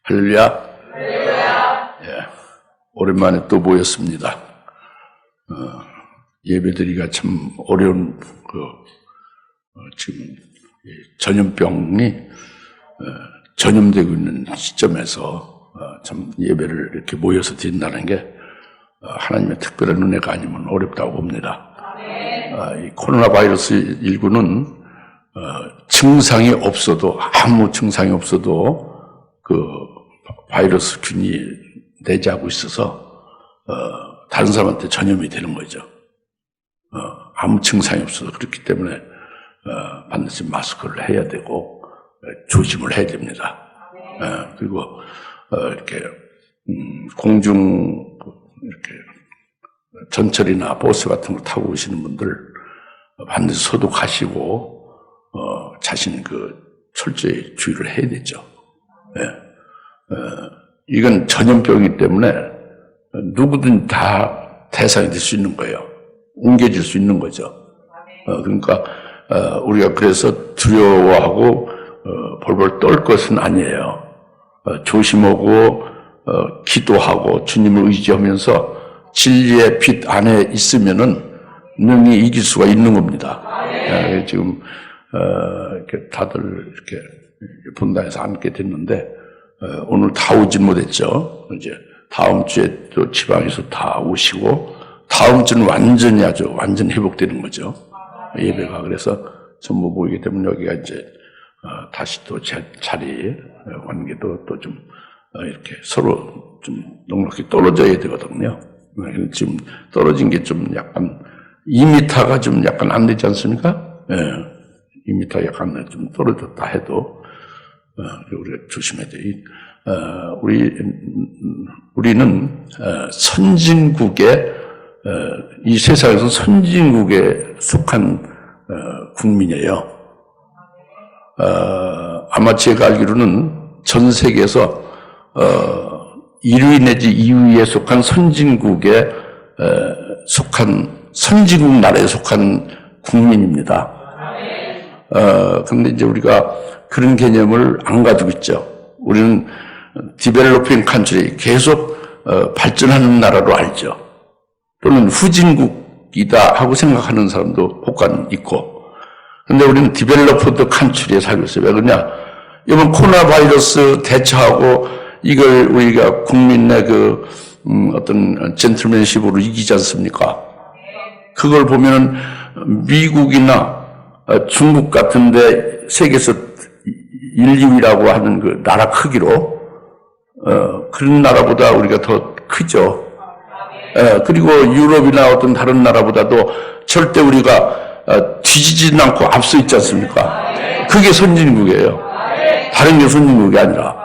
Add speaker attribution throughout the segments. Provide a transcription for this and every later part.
Speaker 1: 할렐루야. 예, 오랜만에 또 모였습니다. 예배드리기가 참 어려운 지금 전염병이 전염되고 있는 시점에서 참 예배를 이렇게 모여서 드린다는 게 하나님의 특별한 은혜가 아니면 어렵다고 봅니다. 이 코로나 바이러스 19는 증상이 없어도, 아무 증상이 없어도 그 바이러스균이 내재하고 있어서 다른 사람한테 전염이 되는 거죠. 아무 증상이 없어도. 그렇기 때문에 반드시 마스크를 해야 되고 조심을 해야 됩니다. 그리고 이렇게 공중 이렇게 전철이나 버스 같은 거 타고 오시는 분들 반드시 소독하시고 자신 철저히 주의를 해야 되죠. 이건 전염병이기 때문에 누구든 다 대상이 될 수 있는 거예요. 옮겨질 수 있는 거죠. 그러니까 우리가 그래서 두려워하고 벌벌 떨 것은 아니에요. 조심하고 기도하고 주님을 의지하면서 진리의 빛 안에 있으면은 능히 이길 수가 있는 겁니다. 지금 이렇게 다들 이렇게 본당에서 앉게 됐는데 오늘 다 오진 못했죠. 이제 다음 주에 또 지방에서 다 오시고 다음 주는 완전히 완전 회복되는 거죠. 예배가. 그래서 전부 모이기 때문에 여기가 이제 다시 또 제 자리 관계도 또 좀 이렇게 서로 좀 넉넉히 떨어져야 되거든요. 지금 떨어진 게 좀 약간 2m가 좀 약간 안 되지 않습니까? 2m 약간 좀 떨어졌다 해도 우리가 조심해야 돼. 우리는 선진국의 이 세상에서 선진국에 속한 국민이에요. 아마 제가 알기로는 전 세계에서 1위 내지 2위에 속한 선진국에 속한 선진국 나라에 속한 국민입니다. 근데 이제 우리가 그런 개념을 안 가지고 있죠. 우리는 디벨로핑 컨트리, 계속 발전하는 나라로 알죠. 또는 후진국이다 하고 생각하는 사람도 혹간 있고. 근데 우리는 디벨로프드 컨트리에 살고 있어요. 왜 그러냐? 이번 코로나 바이러스 대처하고 이걸 우리가 국민의 어떤 젠틀맨십으로 이기지 않습니까? 그걸 보면은 미국이나 중국 같은데 세계에서 1, 2위라고 하는 그 나라 크기로 그런 나라보다 우리가 더 크죠. 그리고 유럽이나 어떤 다른 나라보다도 절대 우리가 뒤지지는 않고 앞서 있지 않습니까? 그게 선진국이에요. 다른 게 선진국이 아니라.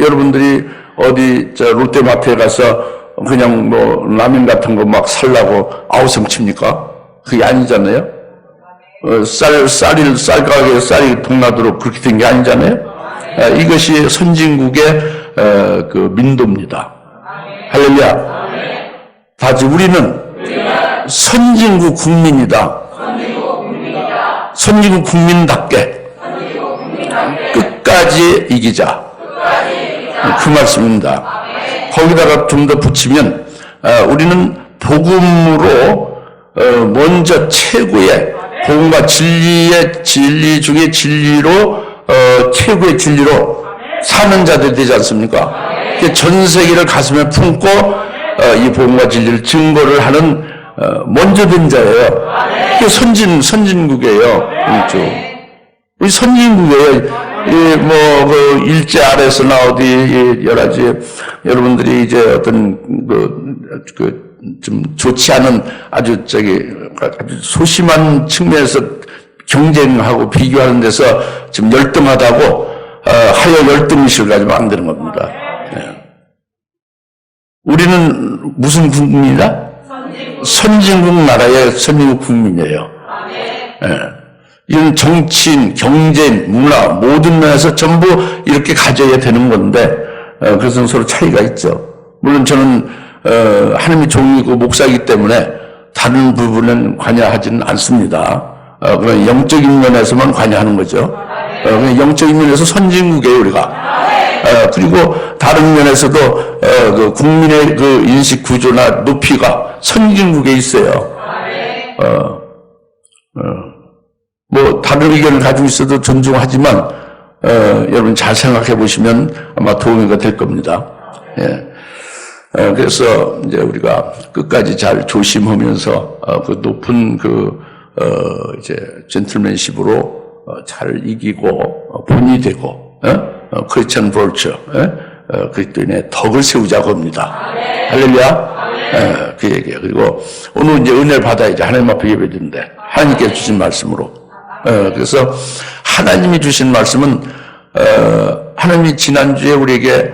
Speaker 1: 여러분들이 어디 롯데마트에 가서 그냥 라면 같은 거 막 살라고 아우성 칩니까? 그게 아니잖아요. 쌀 가게에 쌀이 동나도록 그렇게 된 게 아니잖아요. 이것이 선진국의 민도입니다. 할렐루야. 다시 우리는 선진국 국민이다. 선진국 국민답게 끝까지 이기자. 그 말씀입니다. 거기다가 좀 더 붙이면 우리는 복음으로 먼저 최고의 복음과 진리 중에 진리로 최고의 진리로 사는 자들이 되지 않습니까? 전 세계를 가슴에 품고 이 복음과 진리를 증거를 하는 먼저 된 자예요. 그게 선진국이에요. 우리 선진국이에요. 일제 아래서나 어디 여러 가지 여러분들이 이제 어떤 좀 좋지 않은 아주 소심한 측면에서 경쟁하고 비교하는 데서 지금 열등하다고 하여 열등의식을 가지면 안 되는 겁니다. 우리는 무슨 국민이다? 선진국 나라의 선진국 국민이에요. 이런 정치인, 경제인, 문화 모든 면에서 전부 이렇게 가져야 되는 건데 그래서 서로 차이가 있죠. 물론 저는 하나님의 종이고 목사이기 때문에 다른 부분은 관여하지는 않습니다. 그냥 영적인 면에서만 관여하는 거죠. 그냥 영적인 면에서 선진국이에요, 우리가. 그리고 다른 면에서도 그 국민의 그 인식 구조나 높이가 선진국에 있어요. 뭐 다른 의견을 가지고 있어도 존중하지만 여러분 잘 생각해 보시면 아마 도움이 될 겁니다. 예. 그래서 이제 우리가 끝까지 잘 조심하면서 그 높은 이제 젠틀맨십으로 잘 이기고 본이 되고 크리스천 버처 그리스도인의 덕을 세우자고 합니다. 할렐루야. 그 얘기예요. 그리고 오늘 이제 은혜를 받아야지 하나님 앞에 예배드리는데 하나님께서 주신 말씀으로 그래서 하나님이 주신 말씀은 하나님이 지난주에 우리에게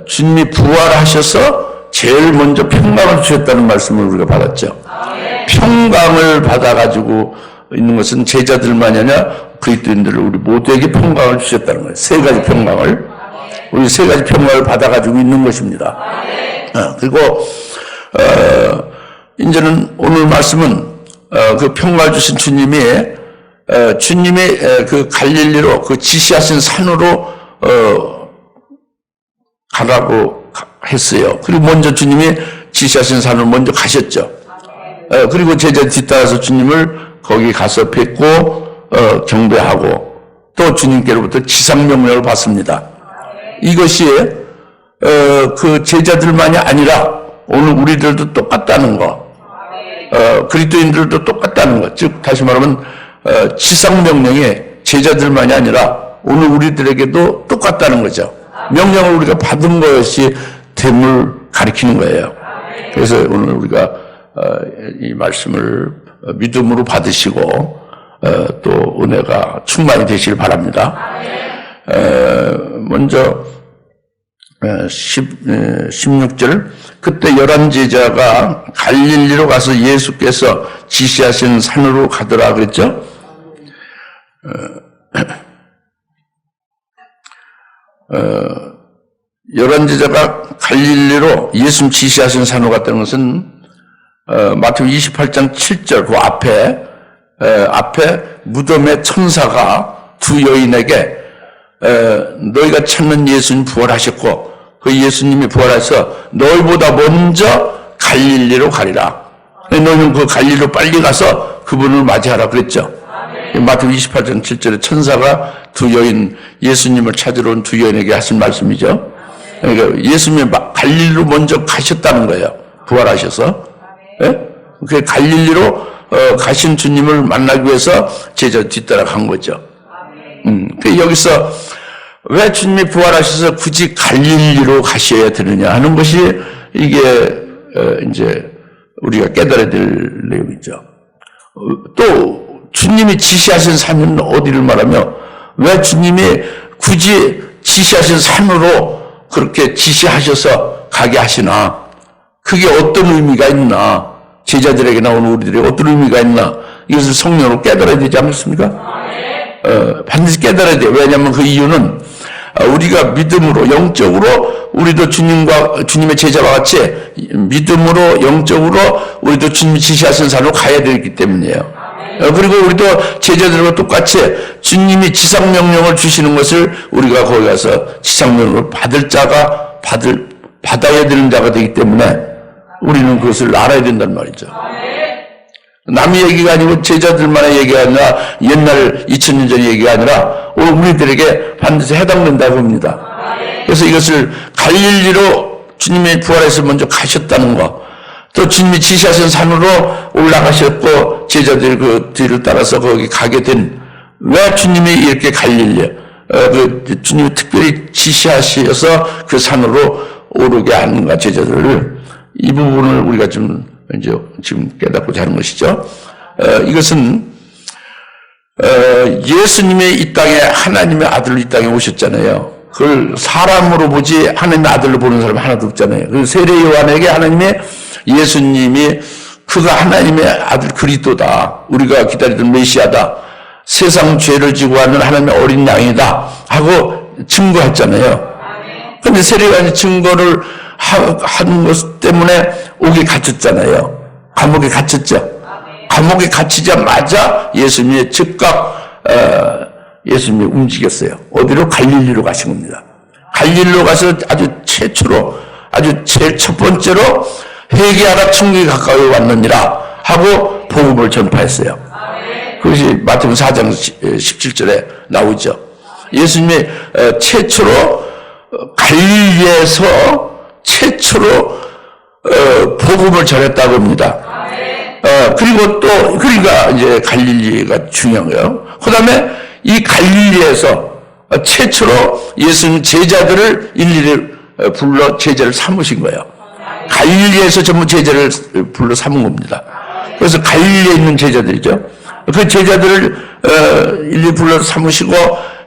Speaker 1: 주님이 부활하셔서 제일 먼저 평강을 주셨다는 말씀을 우리가 받았죠. 평강을 받아가지고 있는 것은 제자들만이 아니라 그리스도인들을 우리 모두에게 평강을 주셨다는 거예요. 세 가지 평강을. 우리 세 가지 평강을 받아가지고 있는 것입니다. 그리고 이제는 오늘 말씀은 그 평강을 주신 주님이 그 갈릴리로 그 지시하신 산으로 가라고 했어요. 그리고 먼저 주님이 지시하신 산으로 먼저 가셨죠. 그리고 제자 뒤따라서 주님을 거기 가서 뵙고 경배하고 또 주님께로부터 지상명령을 받습니다. 이것이 그 제자들만이 아니라 오늘 우리들도 똑같다는 거, 그리스도인들도 똑같다는 것. 즉 다시 말하면 지상명령이 제자들만이 아니라 오늘 우리들에게도 똑같다는 거죠. 명령을 우리가 받은 것이 됨을 가리키는 거예요. 그래서 오늘 우리가 이 말씀을 믿음으로 받으시고 또 은혜가 충만히 되시길 바랍니다. 먼저 16절 그때 11제자가 갈릴리로 가서 예수께서 지시하신 산으로 가더라 그랬죠. 11제자가 갈릴리로 예수님 지시하신 산으로 갔다는 것은 마태복음 28장 7절 그 앞에 무덤의 천사가 두 여인에게 너희가 찾는 예수님 부활하셨고 그 예수님이 부활해서 너희보다 먼저 갈릴리로 가리라. 너희는 그 갈릴리로 빨리 가서 그분을 맞이하라 그랬죠. 마태복음 28장 7절에 천사가 두 여인 예수님을 찾으러 온 두 여인에게 하신 말씀이죠. 그러니까 예수님이 갈릴리로 먼저 가셨다는 거예요. 부활하셔서. 그 갈릴리로 가신 주님을 만나기 위해서 제자 뒤따라 간 거죠. 그 여기서 왜 주님이 부활하셔서 굳이 갈릴리로 가셔야 되느냐 하는 것이 이게 이제 우리가 깨달아야 될 내용이죠. 또 주님이 지시하신 산은 어디를 말하며 왜 주님이 굳이 지시하신 산으로 그렇게 지시하셔서 가게 하시나? 그게 어떤 의미가 있나? 제자들에게 나오는 우리들에게 어떤 의미가 있나? 이것을 성령으로 깨달아야 되지 않겠습니까? 반드시 깨달아야 돼요. 왜냐하면 그 이유는 우리가 믿음으로 영적으로 우리도 주님의 제자와 같이 믿음으로 영적으로 우리도 주님이 지시하신 산으로 가야 되기 때문이에요. 그리고 우리도 제자들과 똑같이 주님이 지상명령을 주시는 것을 우리가 거기 가서 지상명령을 받을 자가 받아야 되는 자가 되기 때문에 우리는 그것을 알아야 된단 말이죠. 남의 얘기가 아니고 제자들만의 얘기가 아니라 옛날 2000년 전의 얘기가 아니라 오늘 우리들에게 반드시 해당된다고 봅니다. 그래서 이것을 갈릴리로 주님이 부활해서 먼저 가셨다는 거, 또 주님이 지시하신 산으로 올라가셨고 제자들 그 뒤를 따라서 거기 가게 된 왜 주님이 이렇게 갈릴리 그 주님이 특별히 지시하셔서 그 산으로 오르게 하는가 제자들을 이 부분을 우리가 좀 이제 지금 깨닫고자 하는 것이죠. 이것은 예수님이 이 땅에 하나님의 아들로 이 땅에 오셨잖아요. 그걸 사람으로 보지 하나님의 아들로 보는 사람 하나도 없잖아요. 그 세례 요한에게 하나님의 예수님이 그가 하나님의 아들 그리스도다. 우리가 기다리던 메시아다. 세상 죄를 지고 하는 하나님의 어린 양이다. 하고 증거했잖아요. 그런데 세례 요한이 증거를 하는 것 때문에 옥에 갇혔잖아요. 감옥에 갇혔죠. 감옥에 갇히자마자 예수님이 즉각 예수님이 움직였어요. 어디로? 갈릴리로 가신 겁니다. 갈릴리로 가서 아주 최초로, 아주 제일 첫 번째로 회개하라 천국이 가까이 왔느니라 하고 복음을 전파했어요. 그것이 마태복음 4장 17절에 나오죠. 예수님이 최초로 갈릴리에서 최초로 복음을 전했다고 합니다. 그리고 또 그러니까 이제 갈릴리가 중요한 거예요. 그다음에 이 갈릴리에서 최초로 예수님 제자들을 일일이 불러 제자를 삼으신 거예요. 갈릴리에서 전부 제자를 불러 삼은 겁니다. 그래서 갈릴리에 있는 제자들이죠. 그 제자들을 일일이 불러 삼으시고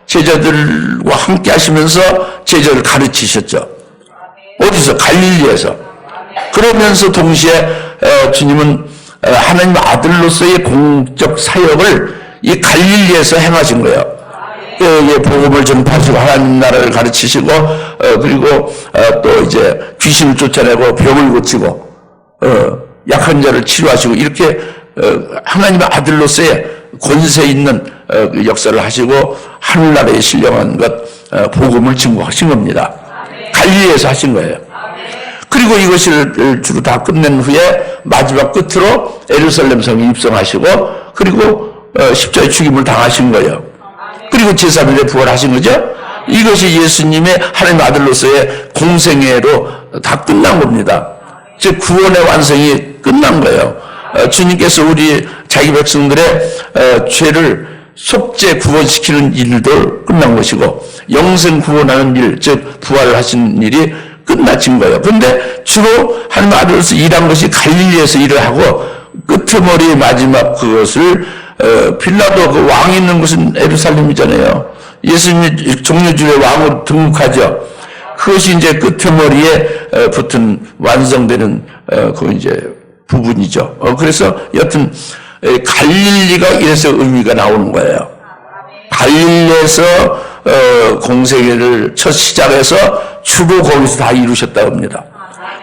Speaker 1: 제자들과 함께 하시면서 제자를 가르치셨죠. 어디서? 갈릴리에서. 그러면서 동시에 주님은 하나님 아들로서의 공적 사역을 이 갈릴리에서 행하신 거예요. 복음을 전파하시고 하나님 나라를 가르치시고 그리고 또 이제 귀신을 쫓아내고 병을 고치고 약한 자를 치료하시고 이렇게 하나님의 아들로서의 권세 있는 역사를 하시고 하늘나라에 신령한 것 복음을 증거하신 겁니다. 갈릴리에서 하신 거예요. 그리고 이것을 주로 다 끝낸 후에 마지막 끝으로 예루살렘 성에 입성하시고 그리고 십자가에 죽임을 당하신 거예요. 그리고 제3일에 부활하신 거죠. 이것이 예수님의 하나님 아들로서의 공생애로 다 끝난 겁니다. 즉 구원의 완성이 끝난 거예요. 주님께서 우리 자기 백성들의 죄를 속죄 구원시키는 일도 끝난 것이고 영생 구원하는 일, 즉 부활을 하신 일이 끝나친 거예요. 그런데 주로 하나님 아들로서 일한 것이 갈릴리에서 일을 하고 끄트머리의 마지막 그것을 빌라도 그 왕이 있는 곳은 예루살렘이잖아요. 예수님이 종려주의 왕으로 등극하죠. 그것이 이제 끄트머리에 붙은 완성되는 그 이제 부분이죠. 그래서 여튼 갈릴리가 이래서 의미가 나오는 거예요. 갈릴리에서 공생애를 첫 시작해서 주로 거기서 다 이루셨다고 합니다.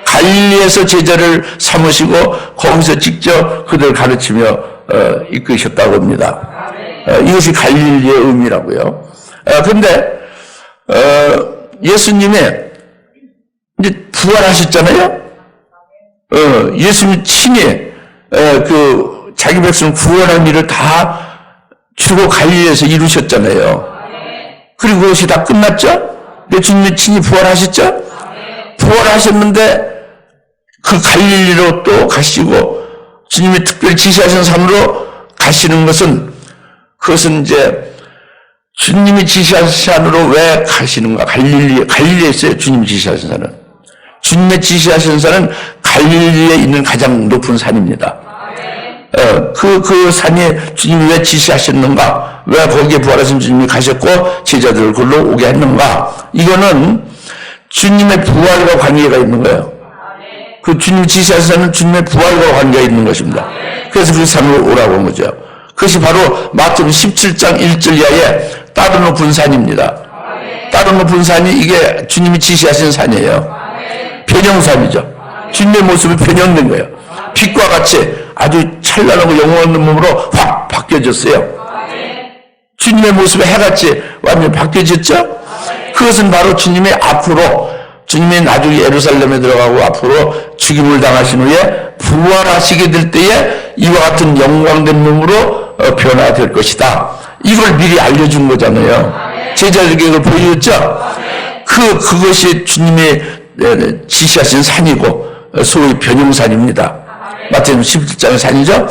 Speaker 1: 갈릴리에서 제자를 삼으시고 거기서 직접 그들을 가르치며 이끄셨다고 합니다. 이것이 갈릴리의 의미라고요. 그런데 예수님이 이제 부활하셨잖아요. 예수님 친히 그 자기 백성 구원한 일을 다 주로 갈릴리에서 이루셨잖아요. 그리고 그것이 다 끝났죠? 주님이 친히 부활하셨죠? 부활하셨는데 그 갈릴리로 또 가시고 주님이 특별히 지시하신 산으로 가시는 것은 그것은 이제 주님이 지시하신 산으로 왜 가시는가? 갈릴리에 있어요. 주님이 지시하신 산은. 주님의 지시하신 산은 갈릴리에 있는 가장 높은 산입니다. 그 산에 주님이 왜 지시하셨는가? 왜 거기에 부활하신 주님이 가셨고 제자들을 걸로 오게 했는가? 이거는 주님의 부활과 관계가 있는 거예요. 그 주님이 지시하신 산은 주님의 부활과 관계가 있는 것입니다. 그래서 그 산으로 오라고 한 거죠. 그것이 바로 마태복음 17장 1절 이하에 따로 높은 산입니다. 따로 높은 산이 이게 주님이 지시하신 산이에요. 변형산이죠. 주님의 모습이 변형된 거예요. 빛과 같이 아주 찬란하고 영광 있는 몸으로 확 바뀌어졌어요. 주님의 모습이 해같이 완전히 바뀌어졌죠. 그것은 바로 주님의 앞으로 주님이 나중에 예루살렘에 들어가고 앞으로 죽임을 당하신 후에 부활하시게 될 때에 이와 같은 영광된 몸으로 변화될 것이다. 이걸 미리 알려준 거잖아요. 제자들에게 그걸 보여줬죠. 그것이 주님의 지시하신 산이고 소위 변형산입니다. 마태복음 17장의 산이죠.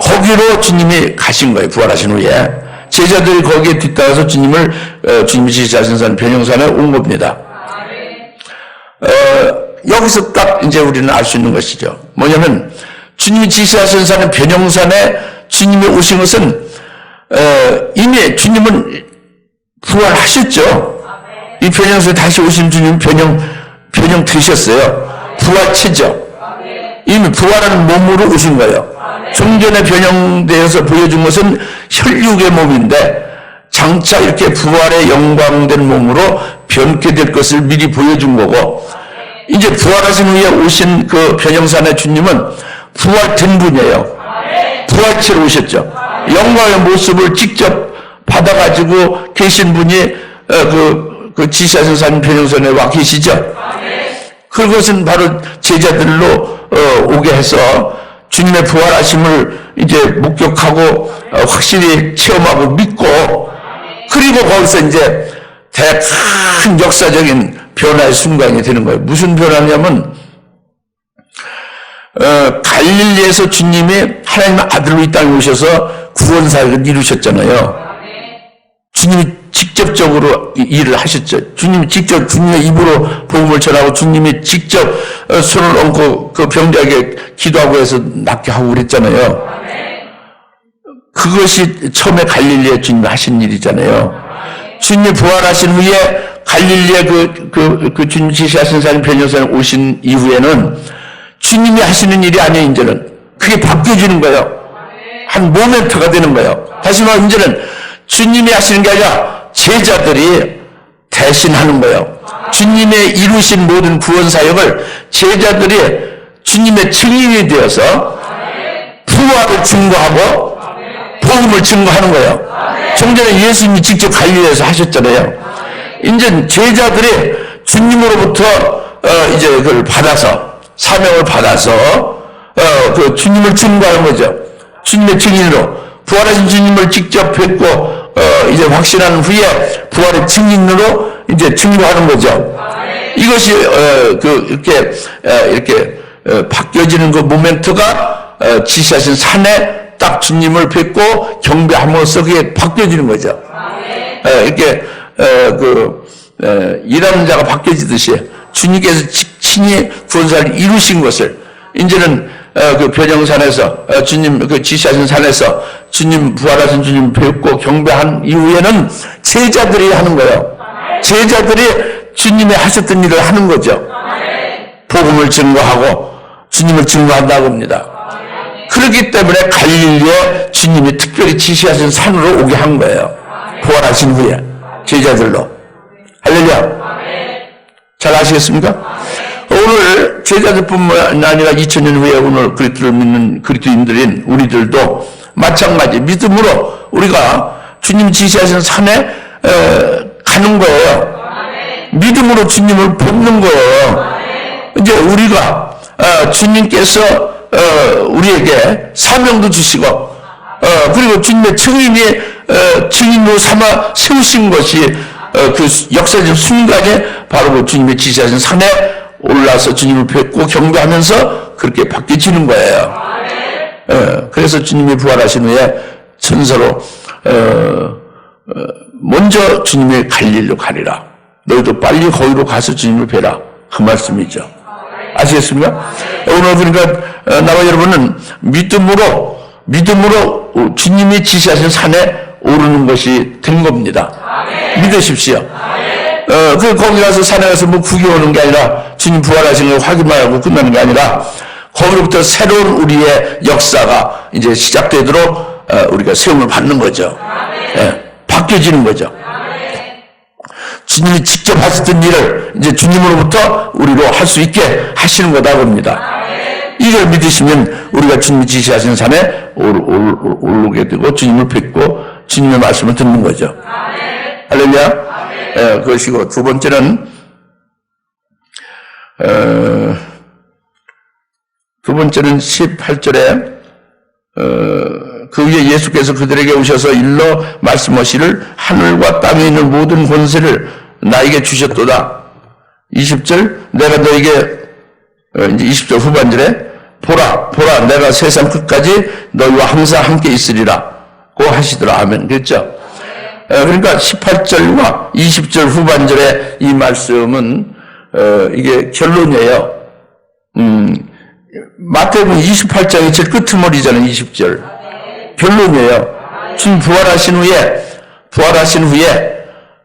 Speaker 1: 거기로 주님이 가신 거예요. 부활하신 후에 제자들이 거기에 뒤따라서 주님이 지시하신 산 변형산에 온 겁니다. 여기서 딱 이제 우리는 알 수 있는 것이죠. 뭐냐면 주님이 지시하신 산은 변형산에 주님이 오신 것은 이미 주님은 부활하셨죠. 이 변형산에 다시 오신 주님 변형 되셨어요. 부활체죠. 이미 부활한 몸으로 오신 거예요. 좀 전에 변형되어서 보여준 것은 혈육의 몸인데 장차 이렇게 부활의 영광된 몸으로 변케 될 것을 미리 보여준 거고 이제 부활하신 후에 오신 그 변형산의 주님은 부활된 분이에요. 부활체로 오셨죠. 영광의 모습을 직접 받아가지고 계신 분이 그 지시하신 산 변형선에 와 계시죠? 그것은 바로 제자들로 오게 해서 주님의 부활하심을 이제 목격하고 확실히 체험하고 믿고 그리고 거기서 이제 큰 역사적인 변화의 순간이 되는 거예요. 무슨 변화냐면 갈릴리에서 주님이 하나님의 아들로 이 땅에 오셔서 구원사역을 이루셨잖아요. 주님이 직접적으로 일을 하셨죠. 주님이 직접 주님의 입으로 복음을 전하고 주님이 직접 손을 얹고 그 병자에게 기도하고 해서 낫게 하고 그랬잖아요. 그것이 처음에 갈릴리에 주님이 하신 일이잖아요. 주님이 부활하신 후에 갈릴리에 그 주님 지시하신 사람 변호사에 오신 이후에는 주님이 하시는 일이 아니에요. 이제는 그게 바뀌어지는 거예요. 한 모멘트가 되는 거예요. 다시 말하면 이제는 주님이 하시는 게 아니라 제자들이 대신하는 거예요. 주님의 이루신 모든 구원 사역을 제자들이 주님의 증인이 되어서 부활을 증거하고 복음을 증거하는 거예요. 좀 전에 예수님이 직접 갈릴리에서 하셨잖아요. 이제 제자들이 주님으로부터 이제 그걸 받아서 사명을 받아서 그 주님을 증거하는 거죠. 주님의 증인으로 부활하신 주님을 직접 뵙고 이제 확신한 후에 부활의 증인으로 이제 증거하는 거죠. 이것이 이렇게 바뀌어지는 그 모멘트가 지시하신 산에 딱 주님을 뵙고 경배함으로써 그게 바뀌어지는 거죠. 이렇게 일하는 자가 바뀌어지듯이 주님께서 친히 구원사를 이루신 것을 이제는 그 변형산에서 주님 그 지시하신 산에서 주님 부활하신 주님 뵙고 경배한 이후에는 제자들이 하는 거예요. 제자들이 주님이 하셨던 일을 하는 거죠. 복음을 증거하고 주님을 증거한다고 합니다. 그렇기 때문에 갈릴리에 주님이 특별히 지시하신 산으로 오게 한 거예요. 부활하신 후에 제자들로. 할렐루야. 잘 아시겠습니까? 오늘 제자들뿐만 아니라 2000년 후에 오늘 그리스도를 믿는 그리스도인들인 우리들도 마찬가지 믿음으로 우리가 주님 지시하신 산에 가는 거예요. 믿음으로 주님을 뵙는 거예요. 이제 우리가 주님께서 우리에게 사명도 주시고 그리고 주님의 증인으로 삼아 세우신 것이 그 역사적 순간에 바로 그 주님의 지시하신 산에 올라서 주님을 뵙고 경배하면서 그렇게 바뀌어지는 거예요. 그래서 주님이 부활하신 후에 천사로 먼저 주님의 갈릴리로 가리라. 너희도 빨리 거기로 가서 주님을 뵈라. 그 말씀이죠. 아시겠습니까? 오늘 그러니까 나와 여러분은 믿음으로 주님이 지시하신 산에 오르는 것이 된 겁니다. 믿으십시오. 거기 가서 산에 가서 뭐 구경하는 게 아니라 주님 부활하신 걸 확인만 하고 끝나는 게 아니라 거기로부터 새로운 우리의 역사가 이제 시작되도록 우리가 세움을 받는 거죠. 바뀌어지는 거죠. 주님이 직접 하셨던 일을 이제 주님으로부터 우리로 할 수 있게 하시는 거다 봅니다. 이걸 믿으시면 우리가 주님이 지시하신 산에 오르게 되고 주님을 뵙고 주님의 말씀을 듣는 거죠. 할렐루야. 그것이고 두 번째는 두 번째는 18절에 그 위에 예수께서 그들에게 오셔서 일러 말씀하시를 하늘과 땅에 있는 모든 권세를 나에게 주셨도다. 20절 내가 너에게 이제 20절 후반절에 보라 내가 세상 끝까지 너희와 항상 함께 있으리라 고 하시더라. 아멘. 그랬죠? 그러니까 18절과 20절 후반절의 이 말씀은 이게 결론이에요. 마태복음 28장이 제일 끄트머리잖아요. 20절 결론이에요. 주님 부활하신 후에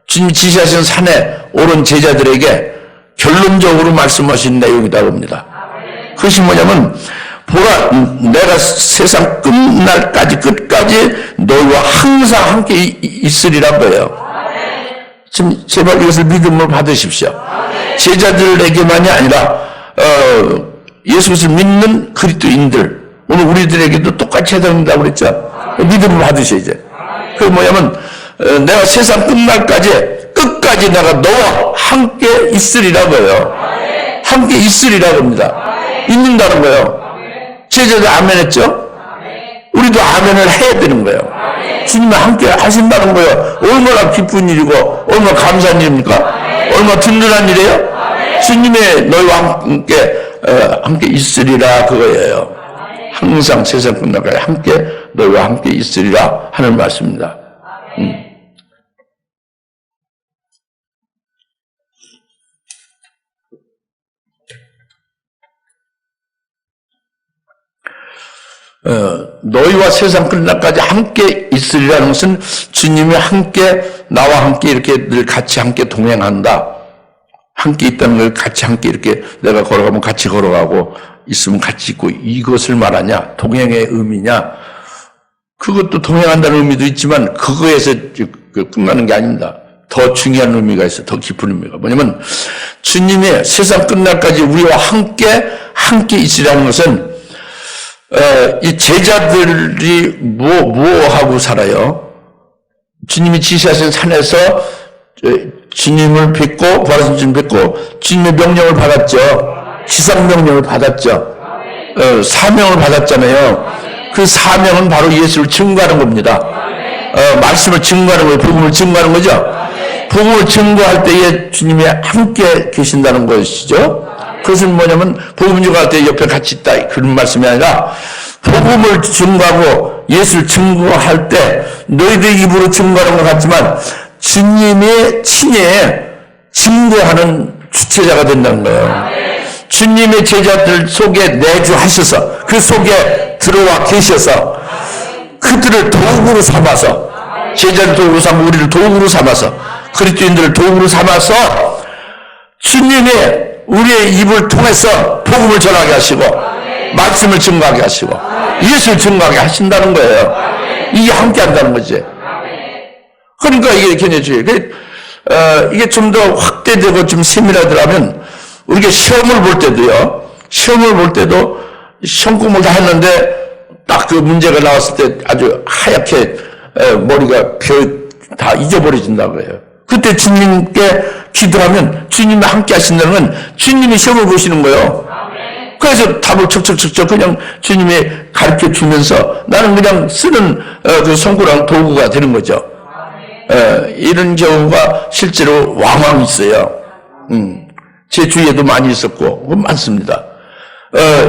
Speaker 1: 주님 지시하신 산에 오른 제자들에게 결론적으로 말씀하신 내용이다 봅니다. 그것이 뭐냐면 보라 내가 세상 끝까지 너희와 항상 함께 있으리란 거예요. 지금 제발 이것을 믿음으로 받으십시오. 제자들에게만이 아니라 예수 그리스도를 믿는 그리스도인들 오늘 우리들에게도 똑같이 해당된다고 그랬죠. 믿음으로 받으셔야죠. 그게 뭐냐면 내가 세상 끝날까지 끝까지 내가 너와 함께 있으리라고요. 함께 있으리라고 합니다. 있는다는 거예요. 제자들 아멘 했죠? 우리도 아멘을 해야 되는 거예요. 주님과 함께 하신다는 거예요. 얼마나 기쁜 일이고 얼마나 감사한 일입니까? 얼마나 든든한 일이에요? 주님의 너희와 함께 있으리라 그거예요. 항상 세상 끝날까지 함께 너희와 함께 있으리라 하는 말씀입니다. 너희와 세상 끝날까지 함께 있으리라는 것은 주님이 함께 나와 함께 이렇게 늘 같이 함께 동행한다. 함께 있다는 걸 같이 함께 이렇게 내가 걸어가면 같이 걸어가고 있으면 같이 있고 이것을 말하냐? 동행의 의미냐? 그것도 동행한다는 의미도 있지만 그거에서 끝나는 게 아닙니다. 더 중요한 의미가 있어요. 더 깊은 의미가 뭐냐면 주님이 세상 끝날까지 우리와 함께 있으라는 것은 이 제자들이 뭐 하고 살아요? 주님이 지시하신 산에서 주님을 뵙고 부활하신 주님 뵙고 주님의 명령을 받았죠. 지상 명령을 받았죠. 사명을 받았잖아요. 그 사명은 바로 예수를 증거하는 겁니다. 말씀을 증거하는 거예요. 복음을 증거하는 거죠. 복음을 증거할 때에 주님이 함께 계신다는 것이죠. 그것은 뭐냐면 복음 증거할 때 옆에 같이 있다 그런 말씀이 아니라 복음을 증거하고 예수를 증거할 때 너희들 입으로 증거하는 것 같지만 주님의 친히 증거하는 주체자가 된다는 거예요. 주님의 제자들 속에 내주하셔서 그 속에 들어와 계셔서 그들을 도구로 삼아서 제자를 도구로 삼고 우리를 도구로 삼아서 그리스도인들을 도구로 삼아서 주님이 우리의 입을 통해서 복음을 전하게 하시고 말씀을 증거하게 하시고 예수를 증거하게 하신다는 거예요. 이게 함께 한다는 거지. 그러니까 이게 견뎌줘요. 이게 좀 더 확대되고 좀 세밀하더라면 우리가 시험을 볼 때도요. 시험을 볼 때도 시험 공부를 다 했는데 딱 그 문제가 나왔을 때 아주 하얗게 머리가 다 잊어버려진다고 해요. 그때 주님께 기도하면 주님이 함께 하신다는 건 주님이 시험을 보시는 거예요. 그래서 답을 척척척척 그냥 주님이 가르쳐 주면서 나는 그냥 쓰는 그 손가락 도구가 되는 거죠. 이런 경우가 실제로 왕왕 있어요. 제 주위에도 많이 있었고 많습니다.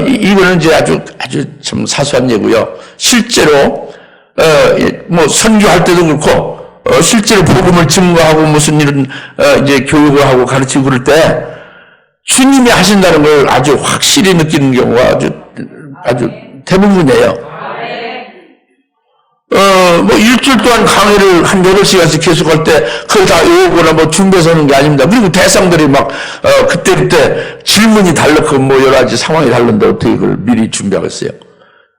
Speaker 1: 이거는 이제 아주 참 사소한 예고요. 실제로 뭐 선교할 때도 그렇고 실제로 복음을 증거하고 무슨 이런 이제 교육을 하고 가르치고 그럴 때 주님이 하신다는 걸 아주 확실히 느끼는 경우가 아주 대부분이에요. 뭐 일주일 동안 강의를 한 8시간씩 계속할 때 그걸 다 외우거나 뭐 준비해서 하는 게 아닙니다. 그리고 대상들이 막 그때 질문이 달랐고 뭐 여러 가지 상황이 다른데 어떻게 그걸 미리 준비하겠어요?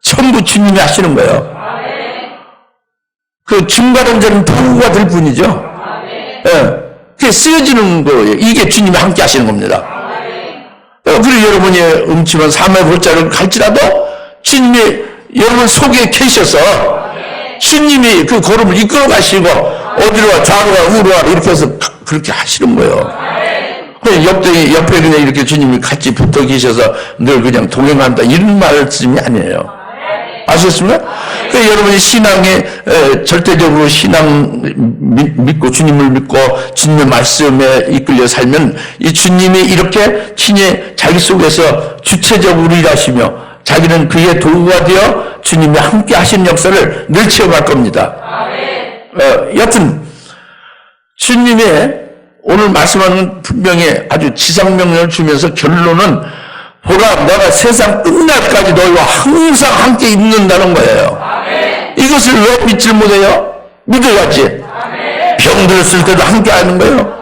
Speaker 1: 전부 주님이 하시는 거예요. 그 증거하는 자는 도구가 될 뿐이죠. 그게 쓰여지는 거예요. 이게 주님이 함께 하시는 겁니다. 그리고 여러분이 음침한 삶의 골자를 갈지라도 주님이 여러분 속에 계셔서 주님이 그 걸음을 이끌어 가시고 어디로 와 좌로와 우로와 이렇게 해서 그렇게 하시는 거예요. 옆에 그냥 이렇게 주님이 같이 붙어 계셔서 늘 그냥 동행한다 이런 말씀이 아니에요. 아셨습니까? 그 여러분이 신앙에 절대적으로 신앙 믿고 주님을 믿고 주님의 말씀에 이끌려 살면 이 주님이 이렇게 친히 자기 속에서 주체적으로 일하시며 자기는 그의 도구가 되어 주님이 함께 하시는 역사를 늘 체험할 겁니다. 여튼 주님이 오늘 말씀하는 분명히 아주 지상명령을 주면서 결론은 보라 내가 세상 끝날까지 너희와 항상 함께 있는다는 거예요. 이것을 왜 믿질 못해요? 믿어야지. 병 들었을 때도 함께 하는 거예요.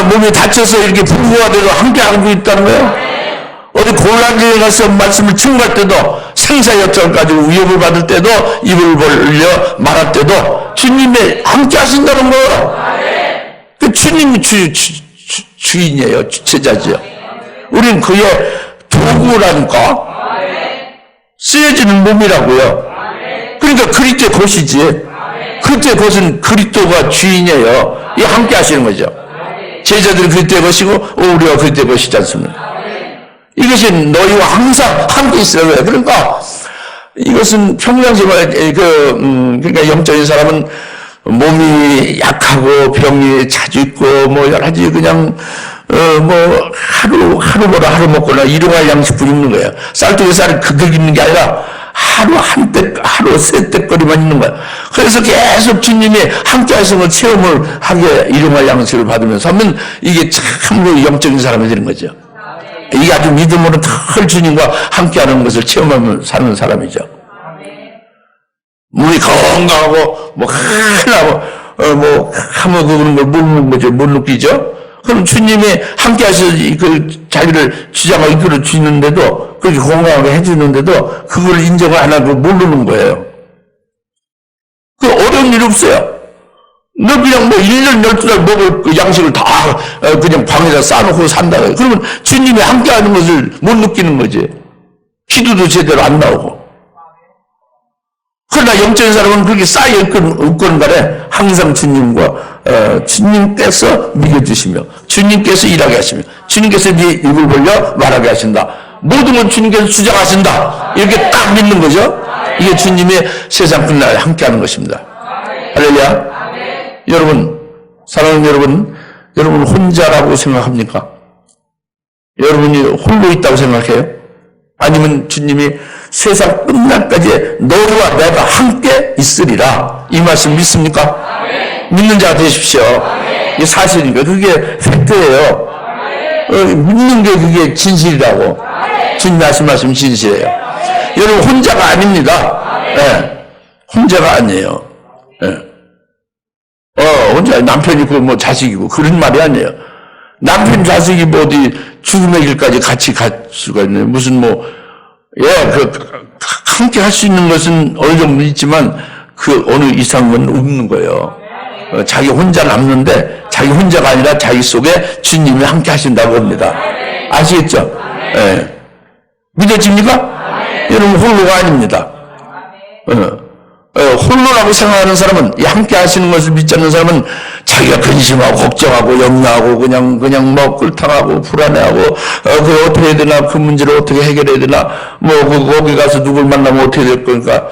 Speaker 1: 몸이 다쳐서 이렇게 불구가 돼도 함께 하고 있다는 거예요. 어디 곤란지에 가서 말씀을 증거할 때도 생사역전까지 위협을 받을 때도 입을 벌려 말할 때도 주님이 함께 하신다는 거예요. 그 주님이 주인이에요. 주체자지요. 우리는 그의 도구라니까 쓰여지는 몸이라고요. 그러니까 그리스도의 것이지. 그리스도의 것은 그리스도가 주인이에요. 이 함께 하시는 거죠. 제자들이 그때 것이고 우리가 그때 것이지 않습니까? 이것이 너희와 항상 함께 있어요. 그러니까 이것은 평상시에 그러니까 영적인 사람은 몸이 약하고 병이 자주 있고 뭐 여러 가지 그냥 뭐 하루 보다 하루 먹거나 일용할 양식뿐 있는 거예요. 쌀뜨기 쌀을 그득 있는 게 아니라 하루 세때거리만 있는 거야. 그래서 계속 주님이 함께 하시는 체험을 하게 일용할 양식을 받으면서 하면 이게 참으로 영적인 사람이 되는 거죠. 이게 아주 믿음으로 늘 주님과 함께 하는 것을 체험하면 사는 사람이죠. 몸이 건강하고 하면 그런 걸 모르는 거죠. 못 느끼죠. 그럼 주님이 함께 하셔서 자기를 주장하고 이끌어 주는데도, 그렇게 건강하게 해주는데도, 그걸 인정을 안 하고 모르는 거예요. 그 어려운 일 없어요. 너 그냥 1년 12달 먹을 그 양식을 다 그냥 방에다 싸놓고 산다. 그러면 주님이 함께 하는 것을 못 느끼는 거지. 기도도 제대로 안 나오고. 그러나 영적인 사람은 그렇게 쌓여 있건 간에 항상 주님께서 믿어주시며, 주님께서 일하게 하시며, 주님께서 네 입을 벌려 말하게 하신다. 모든 건 주님께서 주장하신다. 이렇게 딱 믿는 거죠. 이게 주님의 세상 끝날에 함께 하는 것입니다. 할렐루야. 여러분, 사랑하는 여러분 혼자라고 생각합니까? 여러분이 홀로 있다고 생각해요? 아니면 주님이 세상 끝날까지 너와 내가 함께 있으리라, 이 말씀 믿습니까? 믿는 자가 되십시오. 이게 사실이니까. 그게 팩트예요. 믿는 게 그게 진실이라고. 주님 하신 말씀 진실이에요. 여러분 혼자가 아닙니다. 혼자가 아니에요. 혼자 남편 있고 뭐 자식 있고 그런 말이 아니에요. 남편 자식이 뭐 어디 죽음의 길까지 같이 갈 수가 있네요. 무슨 함께 할 수 있는 것은 어느 정도 있지만 그 어느 이상은 없는 거예요. 자기 혼자 남는데 자기 혼자가 아니라 자기 속에 주님이 함께 하신다고 합니다. 아시겠죠? 믿어집니까? 여러분 홀로가 아닙니다. 홀로라고 생각하는 사람은, 이 함께 하시는 것을 믿지 않는 사람은 자기가 근심하고 걱정하고 염려하고 그냥 꿀탕하고 불안해하고 그걸 어떻게 해야 되나, 그 문제를 어떻게 해결해야 되나, 거기 가서 누굴 만나면 어떻게 될 거니까